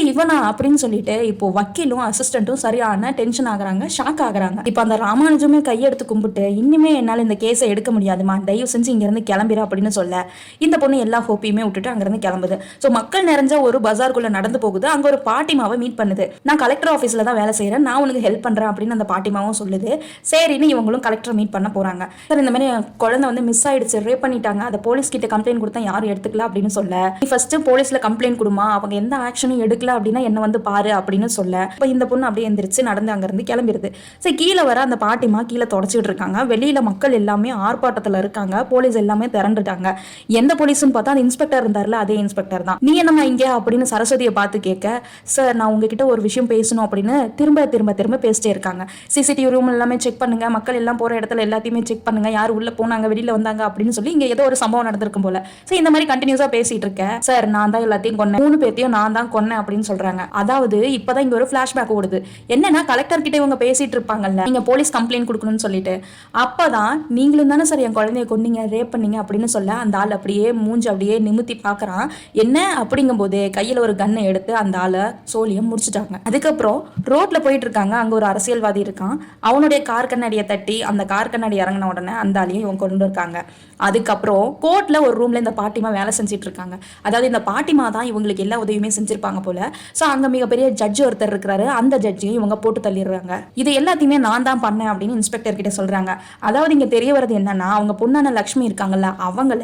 இவனா அப்படின்னு சொல்லிட்டு இப்போ வக்கீலும் அசிஸ்டன்ட்டும் சரியான டென்ஷன் ஆகுறாங்க, ஷாக் ஆகுறாங்க. இப்போ அந்த ராமானுஜமே கையெடுத்து கும்பிட்டு, இனிமே என்னால இந்த கேஸை எடுக்க முடியாதுமா, தயவு செஞ்சு இங்க இருந்து கிளம்பிடா அப்படின்னு சொல்ல, இந்த பொண்ணு எல்லா ஹோப்பையுமே விட்டுட்டு அங்கிருந்து கிளம்புது. ஸோ மக்கள் நிறைஞ்ச ஒரு பஜார்குள்ள நடந்து போகுது. அங்க ஒரு பாட்டிமாவை மீட் பண்ணுது. நான் கலெக்டர் ஆஃபீஸ்ல தான் வேலை செய்யறேன், நான் உனக்கு ஹெல்ப் பண்றேன் அப்படின்னு அந்த பாட்டிமாவும் சொல்லுது. சரின்னு இவங்களும் கலெக்டர் மீட் பண்ண போறாங்க. சார், இந்த மாதிரி குழந்தை வந்து மிஸ் ஆயிடுச்சு, ரேப் பண்ணிட்டாங்க, அதை போலீஸ் கிட்ட கம்ப்ளைண்ட் கொடுத்தா யாரும் எடுத்துக்கல அப்படின்னு சொல்ல, நீ ஃபர்ஸ்ட் போலீஸ்ல கம்ப்ளைண்ட் கொடுமா, அவங்க எந்த ஆக்ஷனும் எடுக்கல அப்படின்னா என்ன வந்து பாரு அப்படின்னு சொல்ல, இப்போ இந்த பொண்ணு அப்படியே எந்திரிச்சு நடந்து அங்க இருந்து கிளம்பிடுது. சரி, கீழே வர அந்த பாட்டிமா கீழே தொடச்சிட்டு இருக்காங்க. வெளியில மக்கள் எல்லாமே ஆர்ப்பாட்டத்துல இருக்காங்க. போலீஸ் எல்லாமே திரண்டுட்டாங்க. எந்த போலீஸ்னு பார்த்தா அந்த இன்ஸ்பெக்டர் இருந்தார்ல, அதே இன்ஸ்பெக்டர் தான். நீ என்னம்மா இங்கே அப்படின்னு சரஸ்வதியை பார்த்து கேட்க, சார் நான் உங்ககிட்ட ஒரு விஷயம் பேசணும் அப்படின்னு திரும்ப பேசிட்டே இருக்காங்க. சிசிடிவி ரூம் எல்லாமே செக் பண்ணுங்க, மக்கள் எல்லாம் போற இடத்துல எல்லாத்தையுமே செக் பண்ணுங்க, யார் உள்ள போனாங்க வெளியில வந்தாங்க அப்படின்னு சொல்லி இங்க ஏதோ ஒரு சம்பவம் நடந்திருக்கும் போல. சரி, இந்த மாதிரி கண்டினியூஸா பேசிட்டு இருக்கேன். சார், நான் தான் எல்லாத்தையும் கொன்னேன், 3 பேர்த்தையும் நான் தான் கொன்னேன் அப்படின்னு சொல்றாங்க. அதாவது இப்பதான் இங்க ஒரு பிளாஷ்பேக் ஓடுது. என்னன்னா, கலெக்டர் கிட்ட இவங்க பேசிட்டு இருப்பாங்கல்ல, நீங்க போலீஸ் கம்ப்ளைண்ட் கொடுக்கணும்னு சொல்லிட்டு, அப்பதான் நீங்களும் தானே சார் என் குழந்தைய கொன்னீங்க, ரேப் பண்ணீங்க அப்படின்னு சொல்ல, அந்த ஆள் அப்படியே மூஞ்சி அப்படியே நிமித்தி பாக்குறான். என்ன அப்படிங்கும் போது கையில ஒரு கன்னை எடுத்து அந்த ஆளை சோழியம் முடிச்சுட்டாங்க. அதுக்கப்புறம் ரோட்ல போயிட்டு இருக்காங்க. அங்க ஒரு அரசியல்வாதி இருக்கான். அவனுடைய கார் கண்ணாடியை தட்டி அந்த கார் கண்ணாடி இறங்கின உடனே அந்த ஆளையும் இவங்க கொண்டு இருக்காங்க. அதுக்கப்புறம் கோர்ட்ல ஒரு ரூம்ல இந்த பாட்டிமா வேலை செஞ்சுட்டு இருக்காங்க. அதாவது இந்த பாட்டிமா தான் இவங்களுக்கு எல்லா உதவியுமே செஞ்சிருக்காங்க. வச்சிருப்பாங்க போல. ஸோ அங்கே மிகப்பெரிய ஜட்ஜ் ஒருத்தர் இருக்கிறாரு, அந்த ஜட்ஜையும் இவங்க போட்டு தள்ளிடுறாங்க. இது எல்லாத்தையுமே நான் தான் பண்ணேன் அப்படின்னு இன்ஸ்பெக்டர் கிட்ட சொல்றாங்க. அதாவது இங்க தெரிய வரது என்னன்னா, அவங்க பொண்ணான லக்ஷ்மி இருக்காங்கல்ல, அவங்கள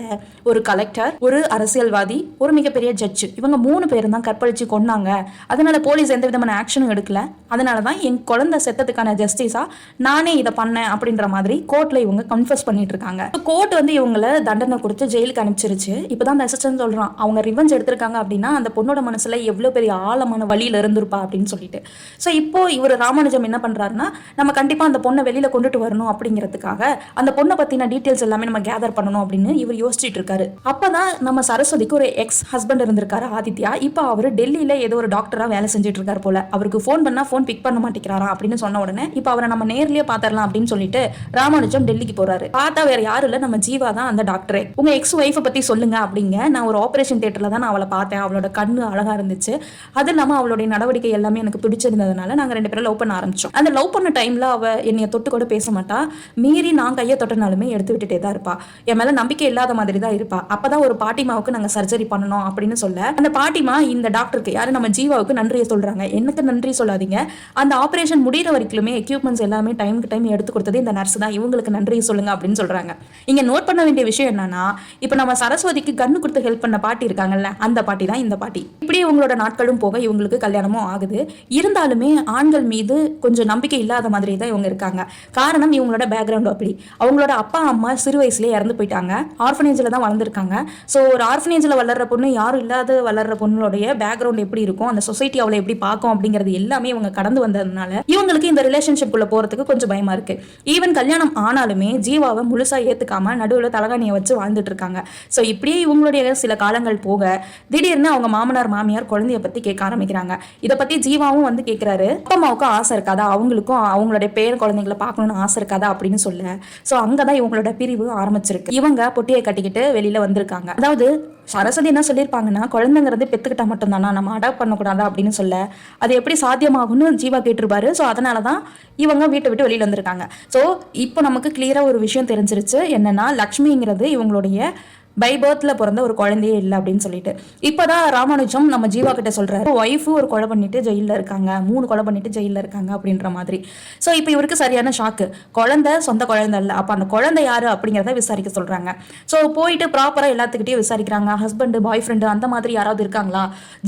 ஒரு கலெக்டர், ஒரு அரசியல்வாதி, ஒரு மிகப்பெரிய ஜட்ஜ், இவங்க 3 பேரும் தான் கற்பழிச்சு கொன்னாங்க. அதனால போலீஸ் எந்த விதமான ஆக்ஷனும் எடுக்கல. அதனால தான் என் குழந்தை செத்ததுக்கான ஜஸ்டிஸா நானே இதை பண்ணேன் அப்படின்ற மாதிரி கோர்ட்ல இவங்க கன்ஃபஸ் பண்ணிட்டு இருக்காங்க. கோர்ட் வந்து இவங்களை தண்டனை கொடுத்து ஜெயிலுக்கு அனுப்பிச்சிருச்சு. இப்பதான் அந்த அசிஸ்டன்ட் சொல்றான், அவங்க ரிவெஞ்ச் எடுத்திருக்காங்க அப்படின்னா அந்த பொண்ணோட மனசுல எவ்வளவு பெரிய ஆழமான வழியில இருந்திருப்பா அப்படின்னு சொல்லிட்டு. ஸோ இப்போ இவர் ராமானுஜம் என்ன பண்றாருன்னா, நம்ம கண்டிப்பா அந்த பொண்ணை வெளியில கொண்டுட்டு வரணும் அப்படிங்கிறதுக்காக அந்த பொண்ணை பத்தின டீட்டெயில்ஸ் எல்லாமே நம்ம கேதர் பண்ணணும் அப்படின்னு இவர் யோசிச்சுட்டு இருக்காரு. அப்பதான் நம்ம சரஸ்வதிக்கு ஒரு எக்ஸ் ஹஸ்பண்ட் இருந்திருக்காரு ஆதித்யா. இப்போ அவர் டெல்லியில ஏதோ ஒரு டாக்டரா வேலை செஞ்சுட்டு இருக்காரு போல. அவருக்கு ஃபோன் பண்ணா ஃபோன் பிக் பண்ண மாட்டேங்கிறாரா அப்படின்னு சொன்ன உடனே இப்போ அவரை நம்ம நேர்லயே பாத்திரலாம் அப்படின்னு சொல்லிட்டு ராமானுஜம் டெல்லிக்கு போறாரு. பார்த்தா வேற யாரும் இல்ல, நம்ம ஜீவா தான் அந்த டாக்டரே. உங்க எக்ஸ் ஒய்ஃபை பத்தி சொல்லுங்க அப்படிங்க. நான் ஒரு ஆபரேஷன் தியேட்டர்ல தான் நான் அவளை பார்த்தேன், அவளோட கண்ணு அழகா இருந்துச்சு, அது இல்லாம அவளுடைய நடவடிக்கை எல்லாமே எனக்கு பிடிச்சிருந்ததுனால நாங்க 2 பேரும் லவ் பண்ண ஆரம்பிச்சோம். அந்த லவ் பண்ண டைம்ல அவ என்னைய தொட்டு கூட பேச மாட்டா, மீறி நான் கையை தொட்டனாலுமே எடுத்து விட்டுட்டே தான் இருப்பா, என் மேல நம்பிக்கை இல்லாத மாதிரி தான் இருப்பா. அப்பதான் ஒரு பாட்டிமாவுக்கு நாங்க சர்ஜரி பண்ணணும் அப்படின்னு சொல்ல, அந்த பாட்டிமா இந்த டாக்டருக்கு, யாரு நம்ம ஜீவாவுக்கு நன்றியை சொல்றாங்க. எனக்கு நன்றி சொல்லாதீங்க, அந்த ஆபரேஷன் முடிகிற வரைக்குமே எக்யூப்மெண்ட்ஸ் எல்லாமே டைமுக்கு டைம் எடுத்து கொடுத்தது இந்த நர்ஸ் தான், இவங்களுக்கு நன்றியை சொல்லுங்க அப்படின்னு சொல்றாங்க. இங்க நோட் பண்ண வேண்டிய விஷயம் என்னன்னா, இப்ப நம்ம சரஸ்வதிக்கு கண்ணு கொடுத்து ஹெல்ப் பண்ண பாட்டி இருக்காங்கல்ல, அந்த பாட்டி தான் இந்த பாட்டி. இப்படி இவங்களோட நாட்களும் போக இவங்களுக்கு கல்யாணமும் ஆகுது. இருந்தாலுமே ஆண்கள் மீது கொஞ்சம் நம்பிக்கை இல்லாத மாதிரி தான் இவங்க இருக்காங்க. காரணம் இவங்களோட பேக்ரவுண்ட் அப்படி. அவங்களோட அப்பா அம்மா சிறு வயசுலேயே இறந்து போயிட்டாங்க, ஆர்ஃபனேஜில் தான் வளர்ந்துருக்காங்க. ஸோ ஒரு ஆர்ஃபனேஜில் வளர்ற பொண்ணு, யாரும் இல்லாத வளர்ற பொண்ணுடைய பேக்ரவுண்ட் எப்படி இருக்கும், அந்த சொசைட்டி அவளை எப்படி பார்க்கும் அப்படிங்கிறது எல்லாமே இவங்க கடந்து வந்ததுனால இவங்களுக்கு இந்த ரிலேஷன்ஷிப்குள்ள போறதுக்கு கொஞ்சம் பயமா இருக்கு. ஈவன் கல்யாணம் ஆனாலுமே ஜீவாவை முழுசா ஏத்துக்காம நடுவில் தலகாணியை வச்சு வாழ்ந்துட்டு இருக்காங்க. ஸோ இப்படியே இவங்களுடைய சில காலங்கள் போக திடீர்னு அவங்க மாமனார் மாமியார் குழந்தைய பத்தி கேட்க ஆரம்பிக்கிறாங்க. இதை பத்தி ஜீவாவும் வந்து கேட்கிறாரு. அப்பா அம்மாவுக்கும் ஆசை இருக்காதா, அவங்களுக்கும் அவங்களுடைய பேர் குழந்தைங்களை பார்க்கணும்னு ஆசை இருக்காதா அப்படின்னு சொல்ல, ஸோ அங்கதான் இவங்களோட பிரிவு ஆரம்பிச்சிருக்கு. இவங்க பொட்டியை கட்டிக்கிட்டு வெளியில வந்திருக்காங்க. அதாவது சரஸ்வதி என்ன சொல்லியிருப்பாங்கன்னா, குழந்தைங்கிறது பெத்துக்கிட்டா மட்டும்தானா, நம்ம அடாப்ட் பண்ணக்கூடாதா அப்படின்னு சொல்ல, அது எப்படி சாத்தியமாகும்னு ஜீவா கேட்டிருப்பாரு. ஸோ அதனால தான் இவங்க வீட்டை விட்டு வெளியில் வந்திருக்காங்க. ஸோ இப்போ நமக்கு கிளியராக ஒரு விஷயம் தெரிஞ்சிருச்சு, என்னன்னா லக்ஷ்மிங்கிறது இவங்களுடைய பை பர்த்ல பிறந்த ஒரு குழந்தையே இல்லை அப்படின்னு சொல்லிட்டு. இப்போதான் ராமானுஜம் நம்ம ஜீவா கிட்ட சொல்றாரு, ஒய்ஃபு ஒரு கொலை பண்ணிட்டு ஜெயிலில் இருக்காங்க, 3 கொலை பண்ணிட்டு ஜெயிலில் இருக்காங்க அப்படின்ற மாதிரி. ஸோ இப்போ இவருக்கு சரியான ஷாக்கு, குழந்தை சொந்த குழந்தை இல்லை, அப்போ அந்த குழந்தை யாரு அப்படிங்கிறத விசாரிக்க சொல்றாங்க. ஸோ போயிட்டு ப்ராப்பராக எல்லாத்துக்கிட்டையும் விசாரிக்கிறாங்க. ஹஸ்பண்டு பாய் ஃப்ரெண்டு அந்த மாதிரி யாராவது இருக்காங்களா,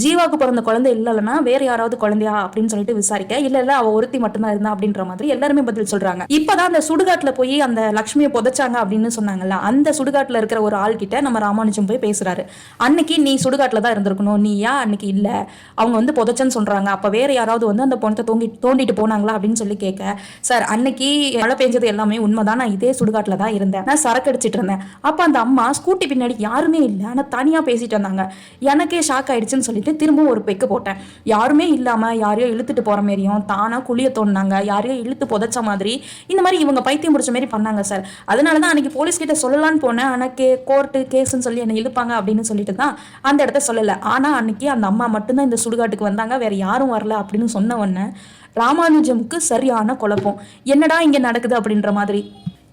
ஜீவாவுக்கு பிறந்த குழந்தை இல்லைன்னா வேற யாராவது குழந்தையா அப்படின்னு சொல்லிட்டு விசாரிக்க, இல்லை அவ ஒருத்தி மட்டும்தான் இருந்தா அப்படின்ற மாதிரி எல்லாருமே பதில் சொல்றாங்க. இப்போதான் அந்த சுடுகாட்டில் போய் அந்த லக்ஷ்மியை புதைச்சாங்க அப்படின்னு சொன்னாங்கல்ல, அந்த சுடுகாட்டில் இருக்கிற ஒரு ஆள் கிட்ட நம்ம ராமானுஜம் போய் பேசுறாரு. அன்னைக்கு நீ சுடுகாட்டில் தான் இருந்திருக்கணும், நீ ஏன் அன்னைக்கு இல்லை, அவங்க வந்து புதைச்சன்னு சொல்றாங்க, அப்போ வேற யாராவது வந்து அந்த பொண்ணத்தை தோண்டிட்டு போனாங்களா அப்படின்னு சொல்லி கேட்க, சார் அன்னைக்கு மழை பெஞ்சது எல்லாமே உண்மைதான், நான் இதே சுடுகாட்டில் தான் இருந்தேன், நான் சரக்கு அடிச்சிட்டு இருந்தேன், அப்போ அந்த அம்மா ஸ்கூட்டி பின்னாடி யாருமே இல்லை, ஆனால் தனியாக பேசிட்டு வந்தாங்க, எனக்கே ஷாக் ஆயிடுச்சுன்னு சொல்லிட்டு திரும்பவும் ஒரு பெக்கு போட்டேன், யாருமே இல்லாமல் யாரையோ இழுத்துட்டு போகிற மாதிரியும் தானாக குழிய தோண்டினாங்க, யாரையோ இழுத்து புதைச்ச மாதிரி, இந்த மாதிரி இவங்க பைத்தியம் முடிச்ச மாதிரி பண்ணாங்க சார். அதனால தான் அன்னைக்கு போலீஸ் கிட்ட சொல்லலான்னு போனேன், ஆனால் கோர்ட்டு கேஸ்ன்னு சொல்லி என்னை இழுப்பாங்க அப்படின்னு சொல்லிட்டு தான் அந்த இடத்த சொல்லலை. ஆனால் அன்னைக்கு அந்த அம்மா மட்டும்தான் இந்த சுடுகாட்டுக்கு வந்தாங்க, வேற யாரும் வரல அப்படின்னு சொன்ன உடனே ராமானுஜமுக்கு சரியான குழப்பம், என்னடா இங்கே நடக்குது அப்படின்ற மாதிரி.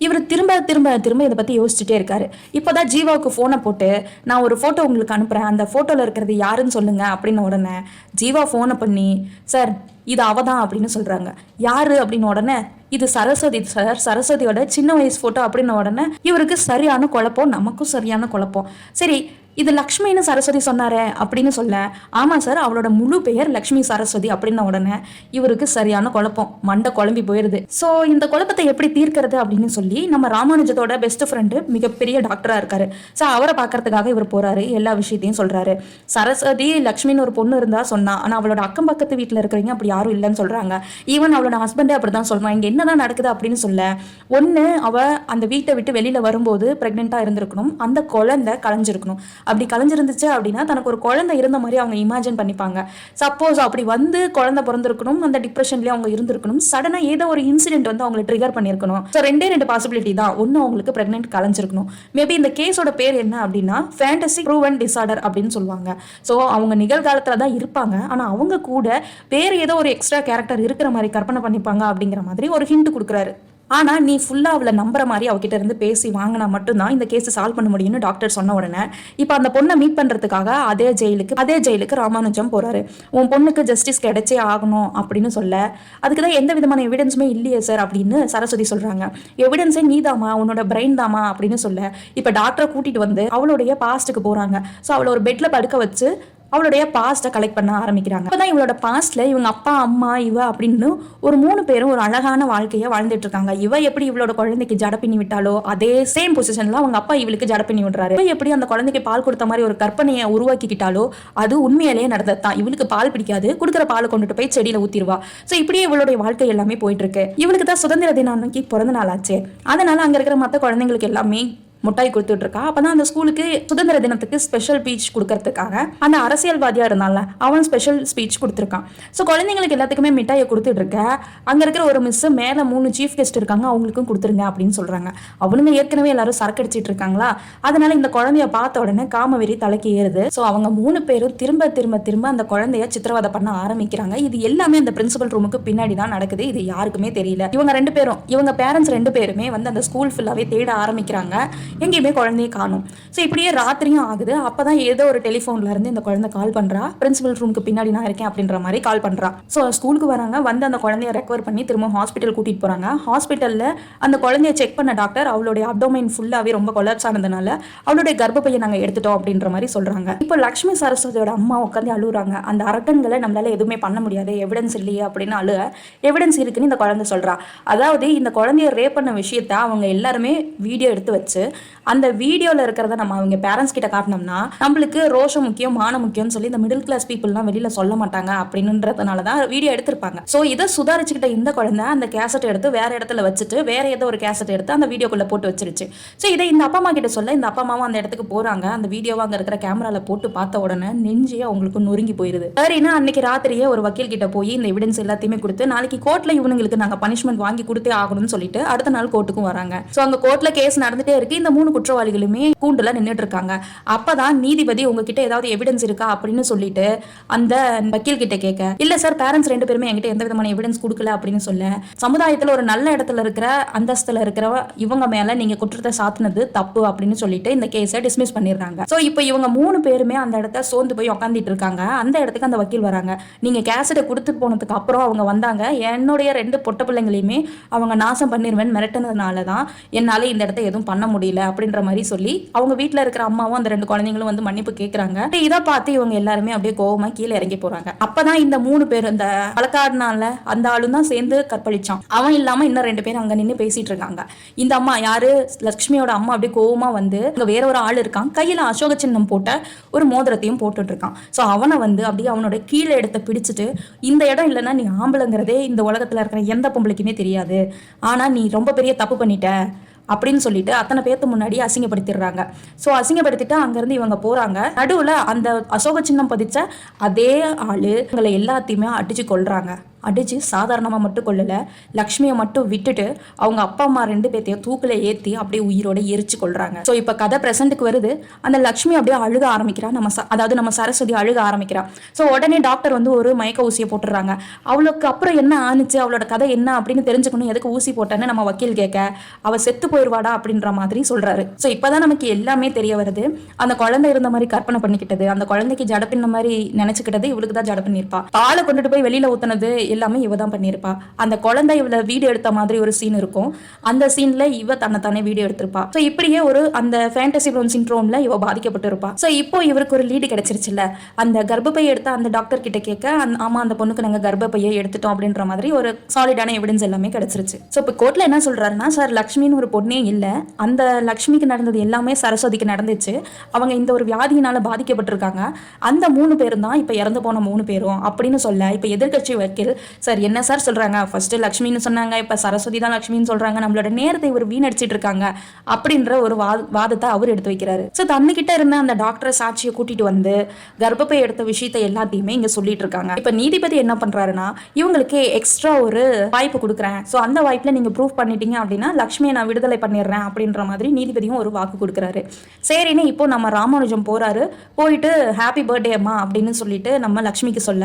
இவர் திரும்ப திரும்ப திரும்ப இதை பற்றி யோசிச்சுட்டே இருக்காரு. இப்போதான் ஜீவாவுக்கு ஃபோனை போட்டு, நான் ஒரு ஃபோட்டோ உங்களுக்கு அனுப்புகிறேன், அந்த ஃபோட்டோவில் இருக்கிறது யாருன்னு சொல்லுங்க அப்படின்னு உடனே ஜீவா ஃபோனை பண்ணி, சார் இது அவதான் அப்படின்னு சொல்கிறாங்க. யாரு அப்படின்னு உடனே, இது சரஸ்வதி சார், சரஸ்வதியோட சின்ன வயசு ஃபோட்டோ அப்படின்னு உடனே இவருக்கு சரியான குழப்பம், நமக்கும் சரியான குழப்பம். சரி இது லக்ஷ்மின்னு சரஸ்வதி சொன்னாரே அப்படின்னு சொல்ல, ஆமாம் சார் அவளோட முழு பெயர் லக்ஷ்மி சரஸ்வதி அப்படின்ன உடனே இவருக்கு சரியான குழப்பம், மண்டை குழம்பி போயிடுது. ஸோ இந்த குழப்பத்தை எப்படி தீர்க்கிறது அப்படின்னு சொல்லி நம்ம ராமானுஜத்தோட பெஸ்ட் ஃப்ரெண்டு மிகப்பெரிய டாக்டராக இருக்காரு. ஸோ அவரை பார்க்கறதுக்காக இவர் போறாரு, எல்லா விஷயத்தையும் சொல்றாரு. சரஸ்வதி லக்ஷ்மின்னு ஒரு பொண்ணு இருந்தா சொன்னா, ஆனால் அவளோட அக்கம் பக்கத்து வீட்டில் இருக்கிறவங்க அப்படி யாரும் இல்லைன்னு சொல்றாங்க. ஈவன் அவளோட ஹஸ்பண்டே அப்படி தான் சொல்றான். இங்கே என்னதான் நடக்குது அப்படின்னு சொல்ல, ஒன்று அவ அந்த வீட்டை விட்டு வெளியில வரும்போது பிரெக்னெண்டா இருந்திருக்கணும், அந்த குழந்தை கலைஞ்சிருக்கணும். அப்படி கலைஞ்சிருந்துச்சு அப்படின்னா தனக்கு ஒரு குழந்தை இருந்த மாதிரி அவங்க இமேஜின் பண்ணிப்பாங்க. சப்போஸ் அப்படி வந்து குழந்தை பிறந்திருக்கணும், அந்த டிப்ரெஷன்லேயே அவங்க இருந்திருக்கணும், சடனாக ஏதோ ஒரு இன்சிடென்ட் வந்து அவங்களை ட்ரிகர் பண்ணியிருக்கணும். ஸோ 2 பாசிபிலிட்டி தான். ஒன்று அவங்களுக்கு பிரெக்னென்ட் கலைஞ்சிருக்கணும். மேபி இந்த கேஸோட பேர் என்ன அப்படின்னா ஃபேண்டசி ப்ரூவன் டிசார்டர் அப்படின்னு சொல்லுவாங்க. ஸோ அவங்க நிகழ்காலத்தில் தான் இருப்பாங்க, ஆனால் அவங்க கூட வேறு ஏதோ ஒரு எக்ஸ்ட்ரா கேரக்டர் இருக்கிற மாதிரி கற்பனை பண்ணிப்பாங்க அப்படிங்கிற மாதிரி ஒரு ஹிண்ட் கொடுக்குறாரு. ஆனா நீ ஃபுல்லா அவளை நம்புற மாதிரி அவகிட்ட இருந்து பேசி வாங்கினா மட்டும்தான் இந்த கேஸ் சால்வ் பண்ண முடியும்னு டாக்டர் சொன்ன உடனே இப்ப அந்த பொண்ணை மீட் பண்றதுக்காக அதே ஜெயிலுக்கு ராமானுஜம் போறாரு. உன் பொண்ணுக்கு ஜஸ்டிஸ் கிடைச்சே ஆகணும் அப்படின்னு சொல்ல, அதுக்குதான் எந்த விதமான எவிடன்ஸுமே இல்லையே சார் அப்படின்னு சரஸ்வதி சொல்றாங்க. எவிடன்ஸே நீதாமா, உன்னோட பிரெயின் தாமா அப்படின்னு சொல்ல, இப்ப டாக்டரை கூட்டிட்டு வந்து அவளுடைய பாஸ்டுக்கு போறாங்க. ஸோ அவளை ஒரு பெட்ல படுக்க வச்சு அவளுடைய பாஸ்ட்டை கலெக்ட் பண்ண ஆரம்பிக்கிறாங்க. அப்பதான் இவளோட பாஸ்ட்ல இவங்க அப்பா அம்மா இவ அப்படின்னு ஒரு 3 பேரும் ஒரு அழகான வாழ்க்கையை வாழ்ந்துட்டு இருக்காங்க. இவ எப்படி இவளோட குழந்தைக்கு ஜட பண்ணி விட்டாலோ அதே சேம் பொசிஷன்ல அவங்க அப்பா இவளுக்கு ஜட பண்ணி விடுறாரு. இவ எப்படி அந்த குழந்தைக்கு பால் கொடுத்த மாதிரி ஒரு கற்பனையை உருவாக்கிக்கிட்டாலோ அது உண்மையிலேயே நடந்ததுதான். இவளுக்கு பால் பிடிக்காது, கொடுக்குற பால் கொண்டுட்டு போய் செடியில ஊத்திடுவா. ஸோ இப்படியே இவளுடைய வாழ்க்கை எல்லாமே போயிட்டு இருக்கு. இவளுக்கு தான் சுதந்திர தினம் அன்னைக்கு பிறந்த நாள் ஆச்சு. அதனால அங்க இருக்கிற மற்ற குழந்தைங்களுக்கு எல்லாமே முட்டாய் கொடுத்துட்டு இருக்கா. அப்பதான் அந்த ஸ்கூலுக்கு சுதந்திர தினத்துக்கு ஸ்பெஷல் ஸ்பீச் கொடுக்கறதுக்காக அந்த அரசியல்வாதியா இருந்தால அவன் ஸ்பெஷல் ஸ்பீச் கொடுத்துருக்கான். ஸோ குழந்தைங்களுக்கு எல்லாத்துக்குமே மிட்டாயை கொடுத்துட்டு இருக்க. அங்க இருக்கிற ஒரு மிஸ் மேல 3 சீஃப் கெஸ்ட் இருக்காங்க, அவங்களுக்கும் கொடுத்துருங்க அப்படின்னு சொல்றாங்க. அவனுங்க ஏற்கனவே எல்லாரும் சரக்கு அடிச்சிட்டு இருக்காங்களா, அதனால இந்த குழந்தைய பார்த்த உடனே காமவெறி தலைக்கு ஏறுது. ஸோ அவங்க 3 பேரும் திரும்ப அந்த குழந்தைய சித்திரவதை பண்ண ஆரம்பிக்கிறாங்க. இது எல்லாமே அந்த பிரின்சிபல் ரூமுக்கு பின்னாடி தான் நடக்குது. இது யாருக்குமே தெரியல. இவங்க பேரண்ட்ஸ் 2 பேருமே வந்து அந்த ஸ்கூல் ஃபுல்லாவே தேட ஆரம்பிக்கிறாங்க. எங்கேயுமே குழந்தைய காணும். ஸோ இப்படியே ராத்திரியும் ஆகுது. அப்பதான் ஏதோ ஒரு டெலிஃபோன்ல இருந்து இந்த குழந்தை கால் பண்றா. பிரின்சிபல் ரூமுக்கு பின்னாடி நான் இருக்கேன் அப்படின்ற மாதிரி கால் பண்றா. ஸோ ஸ்கூலுக்கு வராங்க. வந்து அந்த குழந்தைய ரெக்கவர் பண்ணி திரும்ப ஹாஸ்பிட்டல் கூட்டிட்டு போறாங்க. ஹாஸ்பிட்டல்ல அந்த குழந்தைய செக் பண்ண டாக்டர் அவளுடைய அப்டோமைன் ஃபுல்லாவே ரொம்ப கொலாப்ஸ் ஆனதுனால அவளுடைய கர்ப்பப்பையை நாங்க எடுத்துட்டோம் அப்படின்ற மாதிரி சொல்றாங்க. இப்போ லட்சுமி சரஸ்வதியோட அம்மா உட்காந்து அழுகுறாங்க. அந்த அரக்கன்களை நம்மளால எதுவுமே பண்ண முடியாது, எவிடன்ஸ் இல்லையே அப்படின்னு எவிடன்ஸ் இருக்குன்னு இந்த குழந்தை சொல்றா. அதாவது இந்த குழந்தைய ரேப் பண்ண விஷயத்த அவங்க எல்லாருமே வீடியோ எடுத்து வச்சு அந்த வீடியோல இருக்கிறத நம்ம அவங்க பேரண்ட்ஸ் கிட்ட காட்டினோம்னா நம்மளுக்கு ரோஷம் முக்கியம், மானம் முக்கியம்னு சொல்லி இந்த மிடில் கிளாஸ் பீப்புள்லாம் வெளியில சொல்ல மாட்டாங்க அப்படின்றதுனாலதான் வீடியோ எடுத்திருப்பாங்க. ஸோ இதை சுதாரிச்சுக்கிட்ட இந்த குழந்தை அந்த கேசட் எடுத்து வேற இடத்துல வச்சுட்டு வேற ஏதோ ஒரு கேசட் எடுத்து அந்த வீடியோக்குள்ள போட்டு வச்சிருச்சு. ஸோ இதை இந்த அப்பா அம்மா கிட்ட சொல்ல இந்த அப்பா அம்மாவும் அந்த இடத்துக்கு போறாங்க. அந்த வீடியோவை அங்க இருக்கிற கேமரால போட்டு பார்த்த உடனே நெஞ்சே அவங்களுக்கு நொறுங்கி போயிருது. சரின்னா அன்னைக்கு ராத்திரியே ஒரு வக்கீல் கிட்ட போய் இந்த எவிடன்ஸ் எல்லாத்தையுமே கொடுத்து நாளைக்கு கோர்ட்ல இவங்களுக்கு நாங்க பனிஷ்மெண்ட் வாங்கி கொடுத்தே ஆகணும்னு சொல்லிட்டு அடுத்த நாள் கோர்ட்டுக்கும் வராங்க. ஸோ அங்க கோர்ட்ல கேஸ் நடந்துட்டே இருக்கு. இந்த 3 குற்றவாளிகளுமே கூண்டுல நின்றுட்டு இருக்காங்க. அப்பதான் நீதிபதி உங்ககிட்ட ஏதாவது எவிடன்ஸ் இருக்கா அப்படின்னு சொல்லிட்டு அந்த வக்கீல் கிட்ட கேட்க, இல்ல சார் பேரண்ட்ஸ் 2 பேருமே என்கிட்ட எந்த விதமான எவிடன்ஸ் கொடுக்கல அப்படின்னு சொல்ல, சமுதாயத்துல ஒரு நல்ல இடத்துல இருக்கிற அந்தஸ்துல இருக்கிற இவங்க மேல நீங்க குற்றத்தை சாத்தினது தப்பு அப்படின்னு சொல்லிட்டு இந்த கேஸை டிஸ்மிஸ் பண்ணிடுறாங்க. சோ இப்போ இவங்க 3 பேருமே அந்த இடத்த சோர்ந்து போய் உட்காந்துட்டு இருக்காங்க. அந்த இடத்துக்கு அந்த வக்கீல் வராங்க. நீங்க கேசட்டை கொடுத்து போனதுக்கு அப்புறம் அவங்க வந்தாங்க. என்னுடைய 2 பொட்ட பிள்ளைங்களையுமே அவங்க நாசம் பண்ணிருவேன் மிரட்டினதுனாலதான் என்னால இந்த இடத்த எதுவும் பண்ண முடியல அப்படின்ற மாதிரி சொல்லி அவங்க வீட்டுல இருக்கிற அம்மாவும் அந்த 2 குழந்தைங்களும் வந்து மன்னிப்பு கேட்கறாங்க. இதை பார்த்து இவங்க எல்லாருமே அப்படியே கோவமா கீழே இறங்கி போறாங்க. அப்பதான் இந்த 3 பேர் இந்த வழக்காடுனால அந்த ஆளும் தான் சேர்ந்து கற்பழிச்சான். அவன் இல்லாம இன்னும் 2 பேர் அங்க நின்று பேசிட்டு இருக்காங்க. இந்த அம்மா யாரு, லட்சுமியோட அம்மா அப்படியே கோவமா வந்து அங்க வேற ஒரு ஆள் இருக்கான், கையில அசோக சின்னம் போட்ட ஒரு மோதிரத்தையும் போட்டுட்டு இருக்கான். சோ அவனை வந்து அப்படியே அவனோட கீழே எடுத்து பிடிச்சிட்டு, இந்த இடம் இல்லைன்னா நீ ஆம்பளைங்கிறதே இந்த உலகத்துல இருக்கிற எந்த பொம்பளைக்குமே தெரியாது, ஆனா நீ ரொம்ப பெரிய தப்பு பண்ணிட்ட அப்படின்னு சொல்லிட்டு அத்தனை பேர்த்து முன்னாடி அசிங்கப்படுத்திடுறாங்க. ஸோ அசிங்கப்படுத்திட்டு அங்கேருந்து இவங்க போகிறாங்க. நடுவில் அந்த அசோக சின்னம் பதிச்ச அதே ஆள் இவங்களை எல்லாத்தையுமே அடிச்சு கொள்றாங்க. அடிச்சு சாதாரணமாக மட்டும் கொள்ளல, லக்ஷ்மியை மட்டும் விட்டுட்டு அவங்க அப்பா அம்மா 2 பேர்த்தையும் தூக்கில் ஏற்றி அப்படியே உயிரோட எரிச்சு கொள்றாங்க. ஸோ இப்போ கதை பிரசன்ட்டுக்கு வருது. அந்த லக்ஷ்மி அப்படியே அழுக ஆரம்பிக்கிறா. அதாவது நம்ம சரஸ்வதி அழுக ஆரம்பிக்கிறா. ஸோ உடனே டாக்டர் வந்து ஒரு மயக்க ஊசியை போட்டுடுறாங்க. அவளுக்கு அப்புறம் என்ன ஆனிச்சு, அவளோட கதை என்ன அப்படின்னு தெரிஞ்சுக்கணும். எதுக்கு ஊசி போட்டேன்னு நம்ம வக்கீல் கேட்க, அவ செத்து போயிடுவாடா அப்படின்ற மாதிரி சொல்றாரு. ஸோ இப்போதான் நமக்கு எல்லாமே தெரிய வருது. அந்த குழந்தை இருந்த மாதிரி கற்பனை பண்ணிக்கிட்டது, அந்த குழந்தைக்கு ஜட பின்ன மாதிரி நினைச்சுக்கிட்டது இவளுக்கு தான் ஜட பண்ணியிருப்பா. பாலை கொண்டுட்டு போய் வெளியில ஊத்துனது எல்லாமே இவ தான் பண்ணியிருப்பா. அந்த குழந்தை இவள வீடியோ எடுத்த மாதிரி ஒரு சீன் இருக்கும். அந்த சீன்ல இவ தன்னைத்தானே வீடியோ எடுத்திருப்பா. ஸோ இப்படியே ஒரு அந்த ஃபேண்டசி ப்ரோன் சிண்ட்ரோம்ல இவ பாதிக்கப்பட்டு இருப்பா. ஸோ இப்போ இவருக்கு ஒரு லீடு கிடைச்சிருச்சுல்ல. அந்த கர்ப்பப்பையை எடுத்த அந்த டாக்டர் கிட்ட கேட்க, ஆமா அந்த பொண்ணுக்கு நாங்க கர்ப்பப்பையை எடுத்துட்டோம் அப்படின்ற மாதிரி ஒரு சாலிடான எவிடன்ஸ் எல்லாமே கிடைச்சிருச்சு. ஸோ இப்போ கோர்ட்ல என்ன சொல்றாருன்னா, சார் லக்ஷ்மின்னு ஒரு பொண்ணே இல்லை, அந்த லக்ஷ்மிக்கு நடந்தது எல்லாமே சரஸ்வதிக்கு நடந்துச்சு, அவங்க இந்த ஒரு வியாதியினால பாதிக்கப்பட்டிருக்காங்க, அந்த 3 பேரும் தான் இப்போ இறந்து போன 3 பேரும் அப்படின்னு சொல்ல, இப்போ எதிர்கட்சி வக்கீல், சார் என்ன சார் சொல்றாங்க, ஃபர்ஸ்ட் லக்ஷ்மின்னு சொன்னாங்க, இப்போ சரஸ்வதி தான் லக்ஷ்மின்னு சொல்றாங்க, நம்மளோட நேரத்தை இவர் வீணடிச்சிட்டு இருக்காங்க அப்படின்ற ஒரு வாதத்தை அவர் எடுத்து வைக்கிறாரு. ஸோ தன்னுகிட்ட இருந்த அந்த டாக்டரை சாட்சியை கூட்டிட்டு வந்து கர்ப்பப்பை எடுத்த விஷயத்தை எல்லாத்தையுமே இங்க சொல்லிட்டு இருக்காங்க. இப்போ நீதிபதி என்ன பண்றாருன்னா, இவங்களுக்கு எக்ஸ்ட்ரா ஒரு வாய்ப்பு கொடுக்குறேன், ஸோ அந்த வாய்ப்புல நீங்க ப்ரூஃப் பண்ணிட்டீங்க அப்படின்னா லக்ஷ்மியை நான் விடுதலை பண்ணிடுறேன் அப்படின்ற மாதிரி நீதிபதியும் ஒரு வாக்கு கொடுக்குறாரு. சரின்னு இப்போ நம்ம ராமானுஜம் போறாரு. போயிட்டு ஹாப்பி பர்த்டே அம்மா அப்படின்னு சொல்லிட்டு நம்ம லக்ஷ்மிக்கு சொல்ல,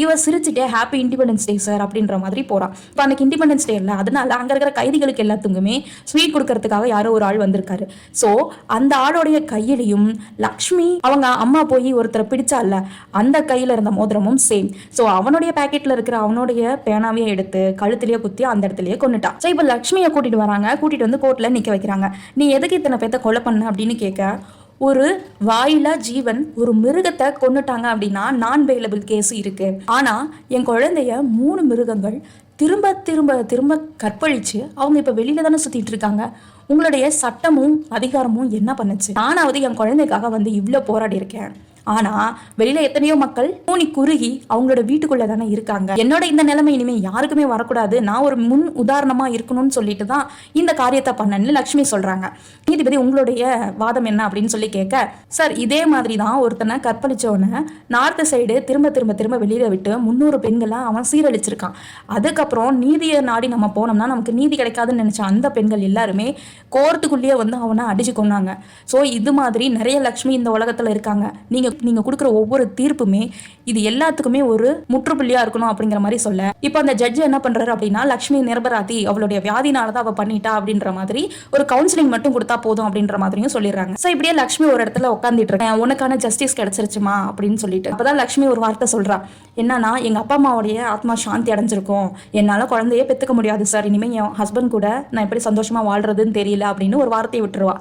இவ சிரிச்சுட்டே happy independence independence day sir அப்படின்ற மாதிரி போறான். இப்போ அன்னைக்கு இண்டிபெண்டன்ஸ் டே இல்லை, அதனால அங்க இருக்கிற கைதிகளுக்கு எல்லாத்துக்குமே ஸ்வீட் கொடுக்கறதுக்காக யாரோ ஒரு ஆள் வந்திருக்காரு. ஸோ அந்த ஆளுடைய கையிலையும் லக்ஷ்மி அவங்க அம்மா போய் ஒருத்தரை பிடிச்சால அந்த கையில இருந்த மோதிரமும் சேம். ஸோ அவனுடைய பேக்கெட்ல இருக்கிற அவனுடைய பேனாவையே எடுத்து கழுத்திலேயே குத்தி அந்த இடத்துலயே கொண்டுட்டான். ஸோ இப்போ லக்ஷ்மியை கூட்டிட்டு வராங்க, கூட்டிட்டு வந்து கோர்ட்ல நிக்க வைக்கிறாங்க. நீ எதுக்கு இத்தனை பேத்த கொலை பண்ண அப்படின்னு கேட்க, ஒரு வாயிலா ஜீவன் ஒரு மிருகத்தை கொன்னுட்டாங்க அப்படின்னா நான் பெயிலபிள் கேஸ் இருக்கு. ஆனா என் குழந்தைய 3 மிருகங்கள் திரும்ப திரும்ப திரும்ப கற்பழிச்சு அவங்க இப்ப வெளியில தானே சுத்திட்டு இருக்காங்க. உங்களுடைய சட்டமும் அதிகாரமும் என்ன பண்ணுச்சு? நானாவது என் குழந்தைக்காக வந்து இவ்வளவு போராடி இருக்கேன். ஆனா வெளியில எத்தனையோ மக்கள் கூனி குறுகி அவங்களோட வீட்டுக்குள்ள தானே இருக்காங்க. என்னோட இந்த நிலைமை இனிமே யாருக்குமே வரக்கூடாது, நான் ஒரு முன் உதாரணமா இருக்கணும்னு சொல்லிட்டு தான் இந்த காரியத்தை பண்ணேன்னு லக்ஷ்மி சொல்றாங்க. நீதிபதி உங்களுடைய வாதம் என்ன அப்படின்னு சொல்லி கேட்க, சார் இதே மாதிரி தான் ஒருத்தனை கற்பழிச்சவன நார்த் சைடு திரும்ப திரும்ப திரும்ப வெளியில விட்டு 300 பெண்களை அவன் சீரழிச்சிருக்கான். அதுக்கப்புறம் நீதியை நாடி நம்ம போனோம்னா நமக்கு நீதி கிடைக்காதுன்னு நினைச்ச அந்த பெண்கள் எல்லாருமே கோர்ட்டுக்குள்ளேயே வந்து அவனை அடிச்சு கொண்டாங்க. ஸோ இது மாதிரி நிறைய லக்ஷ்மி இந்த உலகத்துல இருக்காங்க. நீங்க கொடுக்குற ஒவ்வொரு தீர்ப்புமே இது எல்லாத்துக்குமே ஒரு முற்றுப்புள்ளியா இருக்கணும் அப்படிங்கிற மாதிரி சொல்ல, இப்போ அந்த ஜட்ஜ் என்ன பண்றாரு அப்படின்னா, லக்ஷ்மி நிரபராதி, அவளுடைய வியாதினாலதான் அவ பண்ணிட்டா அப்படின்ற மாதிரி ஒரு கவுன்சிலிங் மட்டும் கொடுத்தா போதும் அப்படின்ற மாதிரியும் சொல்லிடுறாங்க. ஸோ இப்படியே லக்ஷ்மி ஒரு இடத்துல உட்காந்துட்டு இருக்கேன், உனக்கான ஜஸ்டிஸ் கிடைச்சிருச்சுமா அப்படின்னு சொல்லிட்டு. அப்பதான் லக்ஷ்மி ஒரு வார்த்தை சொல்றா, என்னன்னா எங்க அப்பா அம்மாவுடைய ஆத்மா சாந்தி அடைஞ்சிருக்கும், என்னால குழந்தையே பெத்துக்க முடியாது சார், இனிமே என் ஹஸ்பண்ட் கூட நான் எப்படி சந்தோஷமா வாழ்றதுன்னு தெரியல அப்படின்னு ஒரு வார்த்தையை விட்டுருவா.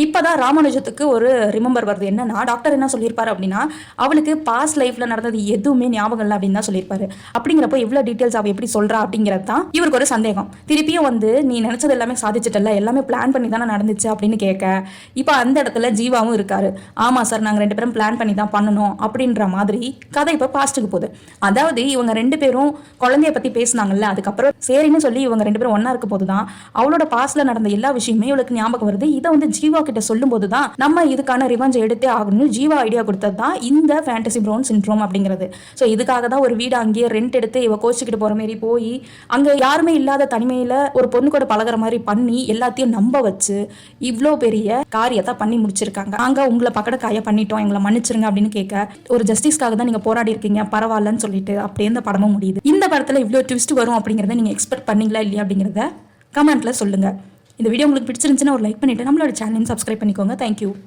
இப்பதான் ராமானுஜத்துக்கு ஒரு ரிமெம்பர் வருது. என்னன்னா டாக்டர் என்ன சொல்லியிருப்பாரு அப்படின்னா, அவளுக்கு பாஸ்ட் லைஃப்ல நடந்தது எதுவுமே ஞாபகம் இல்லை அப்படின்னு தான் சொல்லியிருப்பாரு. அப்படிங்கிறப்போ இவ்வளவு டீடைல்ஸ் அவ எப்படி சொல்றா அப்படிங்கிறது தான் இவருக்கு ஒரு சந்தேகம். திருப்பியும் வந்து நீ நினைச்சது எல்லாமே சாதிச்சிட்டல, எல்லாமே பிளான் பண்ணி தானே நடந்துச்சு அப்படின்னு கேட்க, இப்போ அந்த இடத்துல ஜீவாவும் இருக்காரு. ஆமா சார், நாங்க 2 பேரும் பிளான் பண்ணி தான் பண்ணணும் அப்படின்ற மாதிரி கதை இப்போ பாஸ்ட்டுக்கு போகுது. அதாவது இவங்க 2 பேரும் குழந்தைய பத்தி பேசினாங்கல்ல, அதுக்கப்புறம் சரின்னு சொல்லி இவங்க 2 பேரும் ஒன்னா இருக்க போதுதான் அவளோட பாஸ்ட்ல நடந்த எல்லா விஷயமே இவளுக்கு ஞாபகம் வருது. இதை வந்து ஜீவா கிட்ட சொல்லும் போதுதான் நம்ம இதுக்கான ரிவெஞ்ச் எடுத்தே ஆகணும்னு ஜீவா ஐடியா கொடுத்தது தான் இந்த ஃபேண்டசி ப்ரௌன் சிண்ட்ரோம் அப்படிங்கிறது. ஸோ இதுக்காக தான் ஒரு வீடு அங்கேயே ரெண்ட் எடுத்து இவ கோச்சிக்கிட்டு போற மாதிரி போய் அங்க யாருமே இல்லாத தனிமையில ஒரு பொண்ணு கூட பழகிற மாதிரி பண்ணி எல்லாத்தையும் நம்ப வச்சு இவ்வளோ பெரிய காரியத்தை பண்ணி முடிச்சிருக்காங்க. நாங்க உங்களை பக்கட காய பண்ணிட்டோம், எங்களை மன்னிச்சிருங்க அப்படின்னு கேட்க, ஒரு ஜஸ்டிஸ்க்காக தான் நீங்க போராடி இருக்கீங்க பரவாயில்லன்னு சொல்லிட்டு அப்படியே இந்த படமும் முடியுது. இந்த படத்துல இவ்வளோ ட்விஸ்ட் வரும் அப்படிங்கிறத நீங்க எக்ஸ்பெக்ட் பண்ணீங்களா இல்லையா அப்படிங்கிறத கமெண்ட்ல சொல்லுங்க. இந்த வீடியோ உங்களுக்கு பிடிச்சிருந்துச்சுன்னா ஒரு லைக் பண்ணிட்டு நம்மளோட சேனலையும் சப்ஸ்கிரைப் பண்ணிக்கோங்க. தேங்க்யூ.